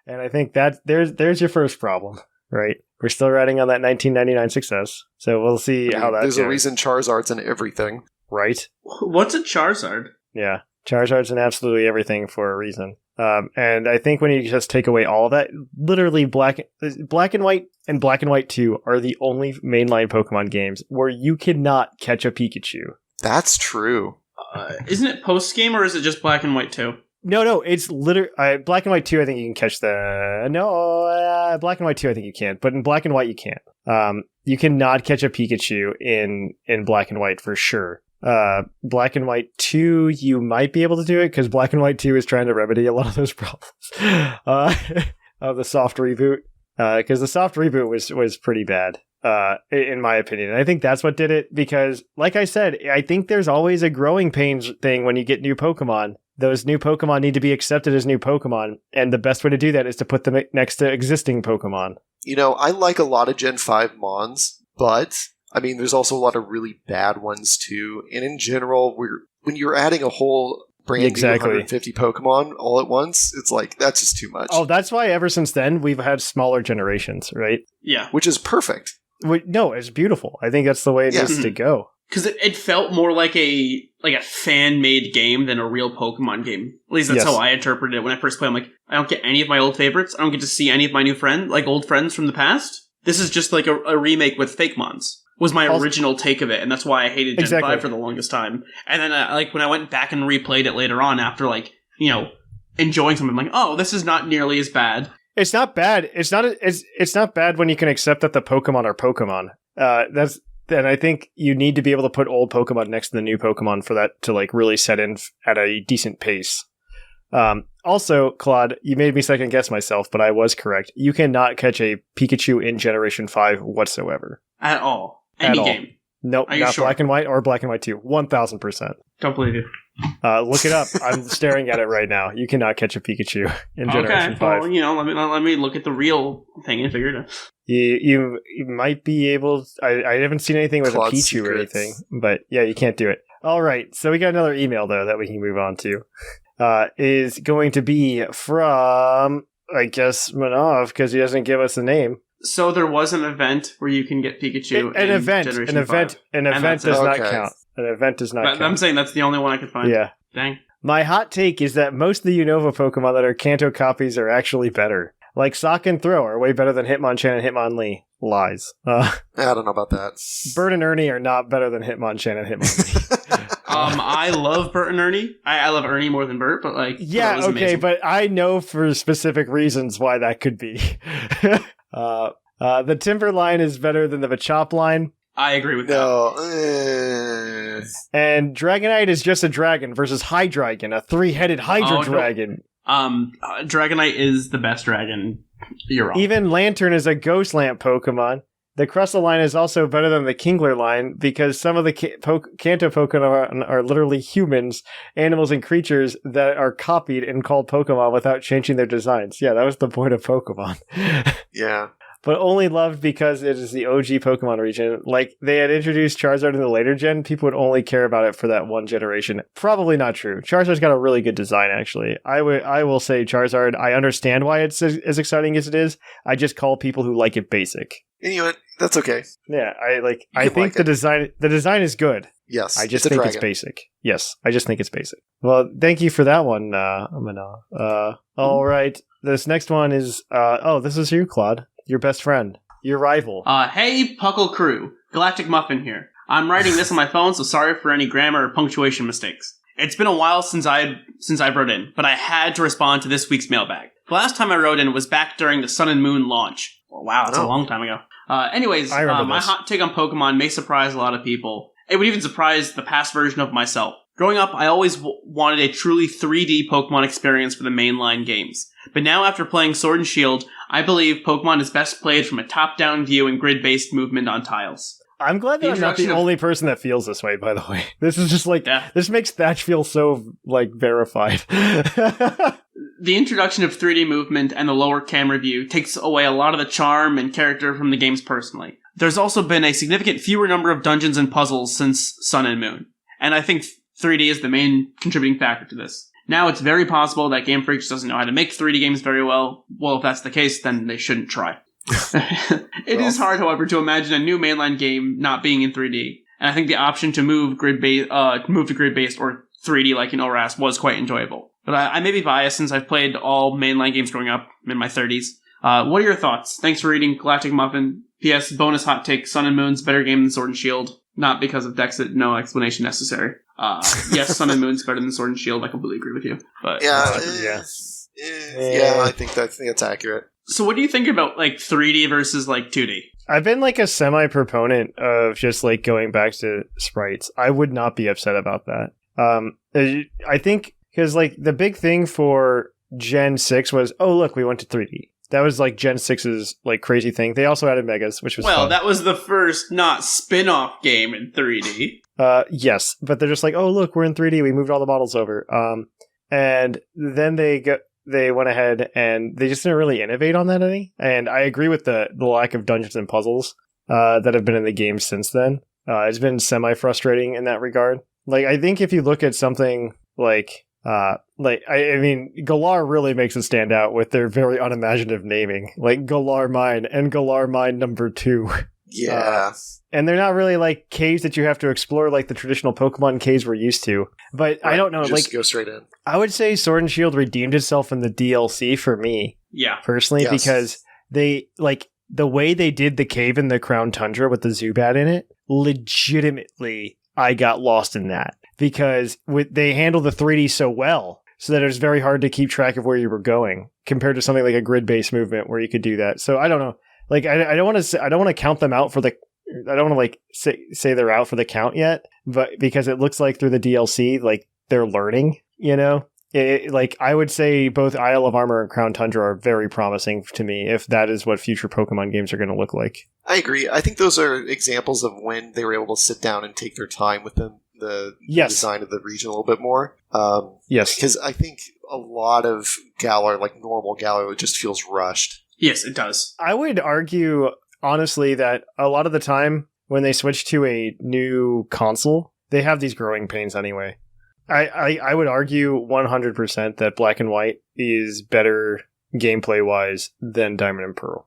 and I think that there's your first problem, right? We're still riding on that 1999 success. So we'll see how that There's goes. a reason Charizard's in everything. Right? What's a Charizard? Yeah. Charizard's in absolutely everything for a reason. And I think when you just take away all of that, literally Black and White and Black and White 2 are the only mainline Pokemon games where you cannot catch a Pikachu. That's true. Isn't it post-game, or is it just Black and White 2? No, it's literally Black and White 2. I think you can catch Black and White 2. I think you can, but in Black and White you can't. You cannot catch a Pikachu in Black and White for sure. Black and White 2, you might be able to do it because Black and White 2 is trying to remedy a lot of those problems of the soft reboot. Because the soft reboot was pretty bad, in my opinion. And I think that's what did it because, like I said, I think there's always a growing pains thing when you get new Pokemon. Those new Pokemon need to be accepted as new Pokemon, and the best way to do that is to put them next to existing Pokemon. You know, I like a lot of Gen 5 Mons, but, I mean, there's also a lot of really bad ones too. And in general, when you're adding a whole brand new 150 Pokemon all at once, it's like, that's just too much. Oh, that's why ever since then, we've had smaller generations, right? Yeah. Which is perfect. No, it's beautiful. I think that's the way it needs to go. Because it felt more like a fan-made game than a real Pokemon game. At least that's how I interpreted it when I first played. I'm like, I don't get any of my old favorites. I don't get to see any of my new friends, like old friends from the past. This is just like a remake with fake Mons. Was my original take of it, and that's why I hated Gen 5 for the longest time. And then, when I went back and replayed it later on after, enjoying something, I'm like, oh, this is not nearly as bad. It's not bad. It's not bad when you can accept that the Pokemon are Pokemon. And I think you need to be able to put old Pokemon next to the new Pokemon for that to really set in at a decent pace. Also, Claude, you made me second guess myself, but I was correct. You cannot catch a Pikachu in Generation 5 whatsoever. At all. Any game. Nope, not sure? Black and White or Black and White 2. 1,000%. Don't believe you. Look it up. I'm staring at it right now. You cannot catch a Pikachu in Generation 5. Well, let me look at the real thing and figure it out. You might be able... I haven't seen anything with Claude's a Pichu secrets. or anything, but yeah, you can't do it. All right, so we got another email, though, that we can move on to. Is going to be from, I guess, Manov, because he doesn't give us the name. So there was an event where you can get Pikachu An event does not Okay. count. An event does not count. I'm saying that's the only one I could find. Yeah. Dang. My hot take is that most of the Unova Pokemon that are Kanto copies are actually better. Like Sock and Throw are way better than Hitmonchan and Hitmonlee. Lies. I don't know about that. Bert and Ernie are not better than Hitmonchan and Hitmonlee. I love Bert and Ernie. I love Ernie more than Bert, but yeah, okay, amazing. but I know for specific reasons why that could be. The Timber line is better than the Machop line. I agree with that. No. And Dragonite is just a dragon versus Hydreigon, a three-headed Hydra dragon. Dragonite is the best dragon. You're wrong. Even Lantern is a Ghost Lamp Pokemon. The Crustle line is also better than the Kingler line because some of the Kanto Pokemon are literally humans, animals, and creatures that are copied and called Pokemon without changing their designs. Yeah, that was the point of Pokemon. Yeah. But only loved because it is the OG Pokemon region. Like, they had introduced Charizard in the later gen, people would only care about it for that one generation. Probably not true. Charizard's got a really good design, actually. I will say Charizard, I understand why it's as exciting as it is. I just call people who like it basic. And you know what? That's okay. Yeah, I think the design is good. Yes. I just think it's basic. Yes, I just think it's basic. Well, thank you for that one, Amana. All right. This next one is, this is you, Claude. Your best friend. Your rival. Hey, Puckle crew. Galactic Muffin here. I'm writing this on my phone, so sorry for any grammar or punctuation mistakes. It's been a while since I wrote in, but I had to respond to this week's mailbag. The last time I wrote in was back during the Sun and Moon launch. Oh, wow, that's a long time ago. Anyways, my hot take on Pokemon may surprise a lot of people. It would even surprise the past version of myself. Growing up, I always wanted a truly 3D Pokemon experience for the mainline games. But now, after playing Sword and Shield, I believe Pokemon is best played from a top-down view and grid-based movement on tiles. I'm glad that I'm not the only person that feels this way, by the way. This is just this makes Thatch feel so, verified. The introduction of 3D movement and the lower camera view takes away a lot of the charm and character from the games personally. There's also been a significant fewer number of dungeons and puzzles since Sun and Moon. And I think 3D is the main contributing factor to this. Now it's very possible that Game Freak just doesn't know how to make 3D games very well. Well, if that's the case, then they shouldn't try. It is hard, however, to imagine a new mainline game not being in 3D. And I think the option to move to grid-based or 3D like in ORAS was quite enjoyable. But I may be biased since I've played all mainline games growing up in my 30s. What are your thoughts? Thanks for reading Galactic Muffin. P.S. Bonus hot take, Sun and Moon's better game than Sword and Shield. Not because of Dexit, no explanation necessary. Yes, Sun and Moon's better than Sword and Shield. I completely agree with you. But I think that's accurate. So what do you think about like 3D versus like 2D? I've been like a semi-proponent of just like going back to sprites. I would not be upset about that. I think because like the big thing for Gen 6 was, oh look, we went to 3D. That was like Gen 6's like crazy thing. They also added Megas, which was fun. That was the first not spin-off game in 3D. Yes, but they're just like, oh look, we're in 3D. We moved all the models over. And then they went ahead and they just didn't really innovate on that any. And I agree with the lack of dungeons and puzzles that have been in the game since then. It's been semi-frustrating in that regard. Like, I think if you look at something like I mean, Galar really makes it stand out with their very unimaginative naming, like Galar Mine and Galar Mine number 2. Yeah. And they're not really like caves that you have to explore like the traditional Pokemon caves we're used to. But right, I don't know, just go straight in. I would say Sword and Shield redeemed itself in the DLC for me. Yeah. Personally, because they like the way they did the cave in the Crown Tundra with the Zubat in it, legitimately I got lost in that. Because they handle the 3D so well, so that it was very hard to keep track of where you were going compared to something like a grid-based movement where you could do that. So I don't know. Like I don't want to count them out for the. I don't want to like say they're out for the count yet, but because it looks like through the DLC, like they're learning. You know, like I would say both Isle of Armor and Crown Tundra are very promising to me. If that is what future Pokemon games are going to look like, I agree. I think those are examples of when they were able to sit down and take their time with them. The design of the region a little bit more. Yes. Because I think a lot of Galar, like normal Galar, just feels rushed. Yes, it does. I would argue, honestly, that a lot of the time when they switch to a new console, they have these growing pains anyway. I would argue 100% that Black and White is better gameplay-wise than Diamond and Pearl.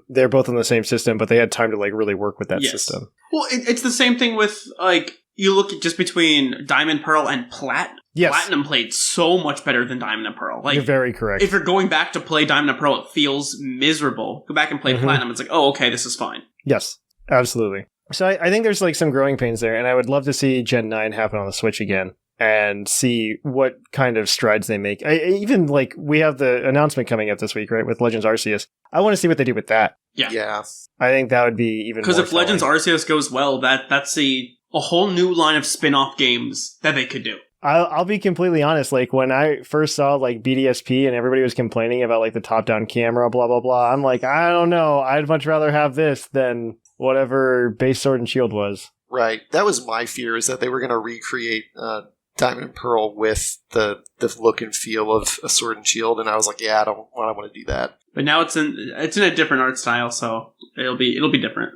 They're both on the same system, but they had time to like really work with that system. Well, it's the same thing with like you look at just between Diamond, Pearl, and Plat. Yes. Platinum played so much better than Diamond and Pearl. Like, you're very correct. If you're going back to play Diamond and Pearl, it feels miserable. Go back and play Platinum. It's like, oh, okay, this is fine. Yes, absolutely. So I think there's like some growing pains there, and I would love to see Gen 9 happen on the Switch again and see what kind of strides they make. Even like we have the announcement coming up this week, right, with Legends Arceus. I want to see what they do with that. Yeah. I think that would be even more because if telling. Legends Arceus goes well, that's a whole new line of spin-off games that they could do. I'll be completely honest. Like when I first saw like BDSP and everybody was complaining about like the top-down camera, blah blah blah. I'm like, I don't know. I'd much rather have this than whatever base Sword and Shield was. Right. That was my fear, is that they were going to recreate Diamond and Pearl with the look and feel of a Sword and Shield, and I was like, yeah, I don't want to do that. But now it's in a different art style, so it'll be different.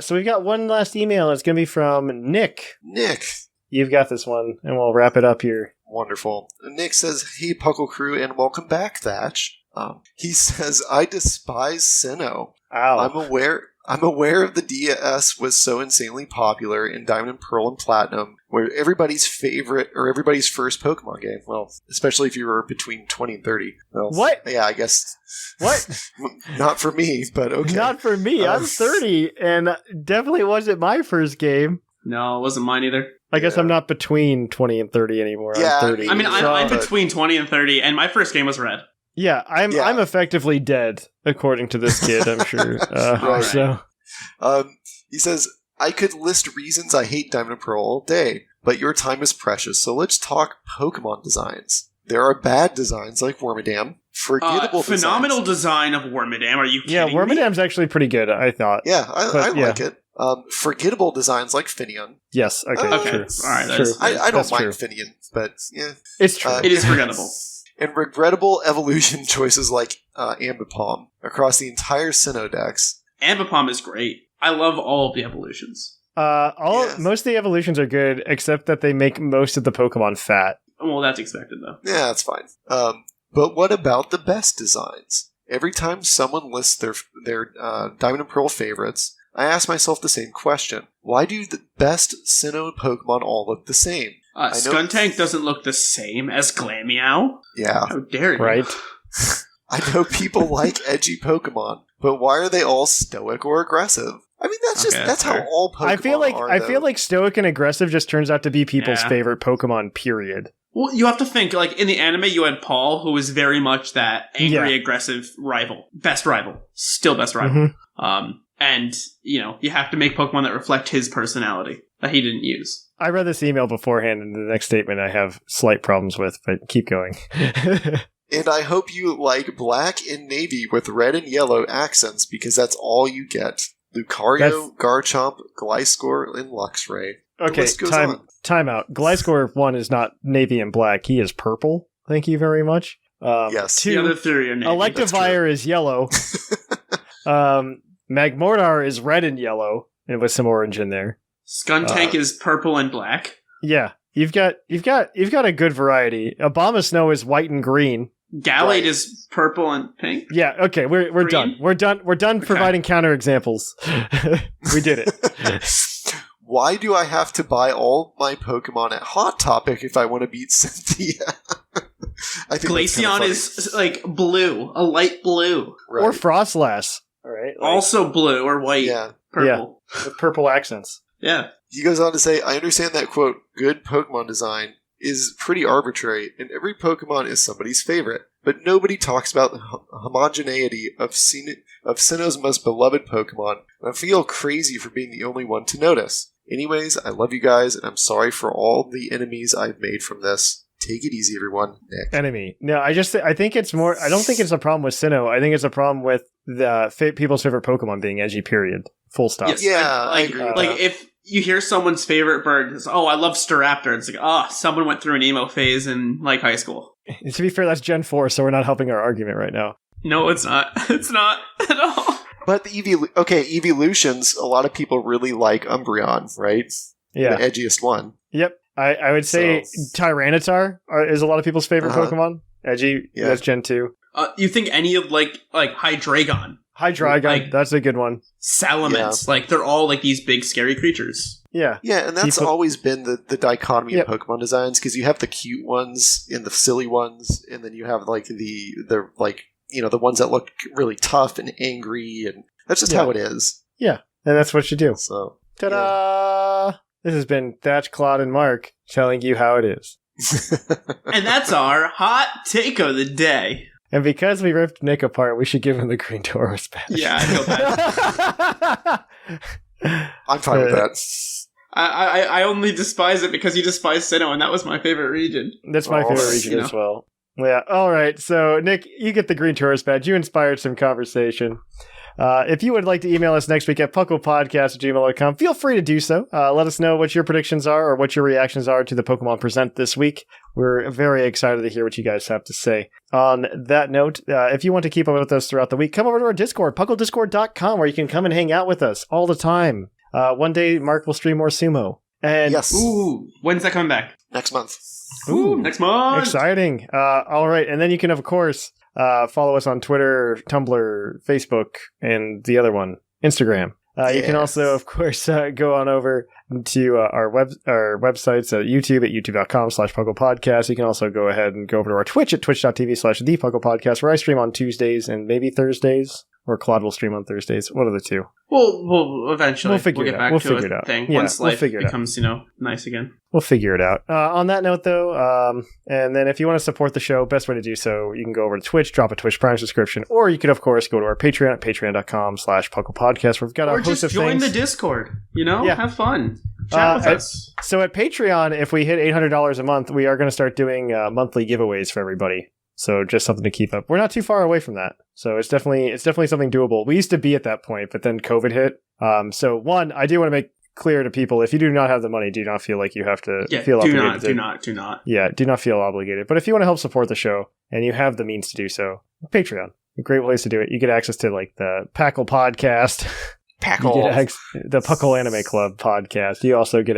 So we've got one last email. It's going to be from Nick. Nick, you've got this one, and we'll wrap it up here. Wonderful. Nick says, "Hey, Puckle crew, and welcome back, Thatch." He says, "I despise Sinnoh. Ow. I'm aware of the DS was so insanely popular in Diamond and Pearl and Platinum, where everybody's favorite or everybody's first Pokemon game. Well, especially if you were between 20 and 30. Well, what? Yeah, I guess. What? Not for me, but okay. Not for me. I'm 30, and definitely wasn't my first game. No, it wasn't mine either. I guess I'm not between 20 and 30 anymore. Yeah, I'm 30. I mean, I'm between 20 and 30, and my first game was Red. Yeah, I'm effectively dead, according to this kid, I'm sure. Right. So, he says, "I could list reasons I hate Diamond and Pearl all day, but your time is precious, so let's talk Pokemon designs. There are bad designs like Wormadam, forgettable phenomenal design of Wormadam. Are you kidding yeah, me? Wormadam's actually pretty good, I thought. Yeah, I like it. Forgettable designs like Finneon. Yes, okay, okay. True. All right, True. I don't mind true. Finneon, but yeah. It's true. It is forgettable. And regrettable evolution choices like Ambipom across the entire Sinnoh decks. Ambipom is great. I love all of the evolutions. Most of the evolutions are good, except that they make most of the Pokemon fat. Well, that's expected, though. Yeah, that's fine. But what about the best designs? Every time someone lists their Diamond and Pearl favorites, I ask myself the same question. Why do the best Sinnoh Pokemon all look the same? Skuntank doesn't look the same as Glameow. Yeah. How dare you? Right? I know people like edgy Pokemon, but why are they all stoic or aggressive? I mean, that's how all Pokemon I feel like stoic and aggressive just turns out to be people's Yeah. favorite Pokemon, period. Well, you have to think, like, in the anime, you had Paul, who was very much that angry, aggressive rival. Best rival. Still best rival. And, you have to make Pokemon that reflect his personality that he didn't use. I read this email beforehand, and the next statement I have slight problems with, but keep going. And I hope you like black and navy with red and yellow accents, because that's all you get. Lucario, Garchomp, Gliscor, and Luxray. Okay, time out. Gliscor 1 is not navy and black. He is purple. Thank you very much. Yes. 2, The other three are navy. Electivire is yellow. Magmortar is red and yellow, and with some orange in there. Skuntank is purple and black. Yeah, you've got a good variety. Abomasnow is white and green. Gallade is purple and pink. Yeah, okay, we're done. We're done providing counterexamples. We did it. Why do I have to buy all my Pokemon at Hot Topic if I want to beat Cynthia? I think Glaceon is like blue, a light blue. Right. Or Frostlass. All right. Also blue or white. Yeah. Purple. With purple accents. Yeah. He goes on to say, I understand that, quote, good Pokemon design is pretty arbitrary, and every Pokemon is somebody's favorite. But nobody talks about the homogeneity of Sinnoh's most beloved Pokemon, and I feel crazy for being the only one to notice. Anyways, I love you guys, and I'm sorry for all the enemies I've made from this. Take it easy, everyone. Nick. Enemy. No, I think it's more. I don't think it's a problem with Sinnoh. I think it's a problem with the people's favorite Pokemon being edgy. Period. Full stop. Yes, Yeah, I agree with Like that. if you hear someone's favorite bird is, I love Staraptor. It's like, someone went through an emo phase in like high school. And to be fair, that's Gen 4, so we're not helping our argument right now. No, it's not. It's not at all. But the evolutions, a lot of people really like Umbreon, right? Yeah. The edgiest one. Yep. I would say Tyranitar is a lot of people's favorite Pokemon. Edgy. Yeah. That's Gen 2. You think any of like Hydreigon, Hydreigon, like- that's a good one. Salamence, like they're all like these big scary creatures. Yeah. Yeah, and that's always been the dichotomy Yep. of Pokemon designs, because you have the cute ones and the silly ones, and then you have like the like, the ones that look really tough and angry, and that's just how it is. Yeah. And that's what you do. So, Ta-da! This has been Thatch, Claude, and Mark telling you how it is. And that's our hot take of the day. And because we ripped Nick apart, we should give him the Green Taurus badge. Yeah, I feel bad. I'm fine with that. I only despise it because you despise Sinnoh, and that was my favorite region. That's my favorite region as well. Yeah. All right. So, Nick, you get the Green Taurus badge. You inspired some conversation. If you would like to email us next week at puclpodcast@gmail.com, feel free to do so. Let us know what your predictions are or what your reactions are to the Pokemon Present this week. We're very excited to hear what you guys have to say. On that note, if you want to keep up with us throughout the week, come over to our Discord, pucldiscord.com, where you can come and hang out with us all the time. One day, Mark will stream more sumo. And Yes. Ooh, when's that coming back? Next month. Ooh, next month. Exciting. All right. And then you can, of course, follow us on Twitter, Tumblr, Facebook, and the other one, Instagram. You can also, of course, go on over to our websites at YouTube at youtube.com/PuclPodcast. You can also go ahead and go over to our Twitch at twitch.tv/ThePuclPodcast, where I stream on Tuesdays and maybe Thursdays, or Claude will stream on Thursdays. One of the two. We'll eventually We'll figure it get out. back We'll to figure it a out. thing Yeah, once we'll life figure it out. becomes nice again. We'll figure it out. On that note, though, and then if you want to support the show, best way to do so, you can go over to Twitch, drop a Twitch Prime subscription, or you can, of course, go to our Patreon at patreon.com/PuclPodcast, where we've got a Or host just of join things. the Discord. Yeah. Have fun. Chat with us. So at Patreon, if we hit $800 a month, we are going to start doing monthly giveaways for everybody. So just something to keep up. We're not too far away from that. So it's definitely something doable. We used to be at that point, but then COVID hit. So one, I do want to make clear to people, if you do not have the money, do not feel like you have to feel obligated. Do not. Yeah, do not feel obligated. But if you want to help support the show and you have the means to do so, Patreon, a great place to do it. You get access to like the PUCL podcast, Pack You off. get the PUCL Anime Club podcast. You also go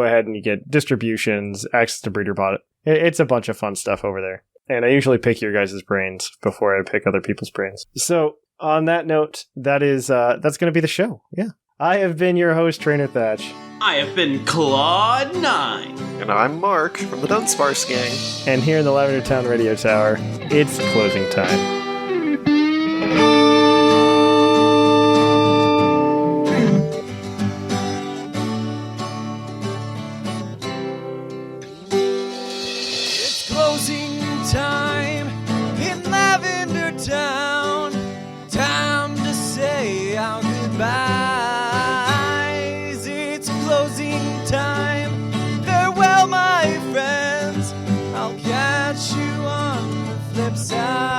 ahead and you get distributions, access to Breeder Bot. It's a bunch of fun stuff over there. And I usually pick your guys' brains before I pick other people's brains. So on that note, that's going to be the show. Yeah. I have been your host, Trainer Thatch. I have been Claude9. And I'm Mark from the Dunsparce Gang. And here in the Lavender Town Radio Tower, it's closing time. It's closing time in Lavender Town. Time to say our goodbyes. It's closing time. Farewell, my friends. I'll catch you on the flip side.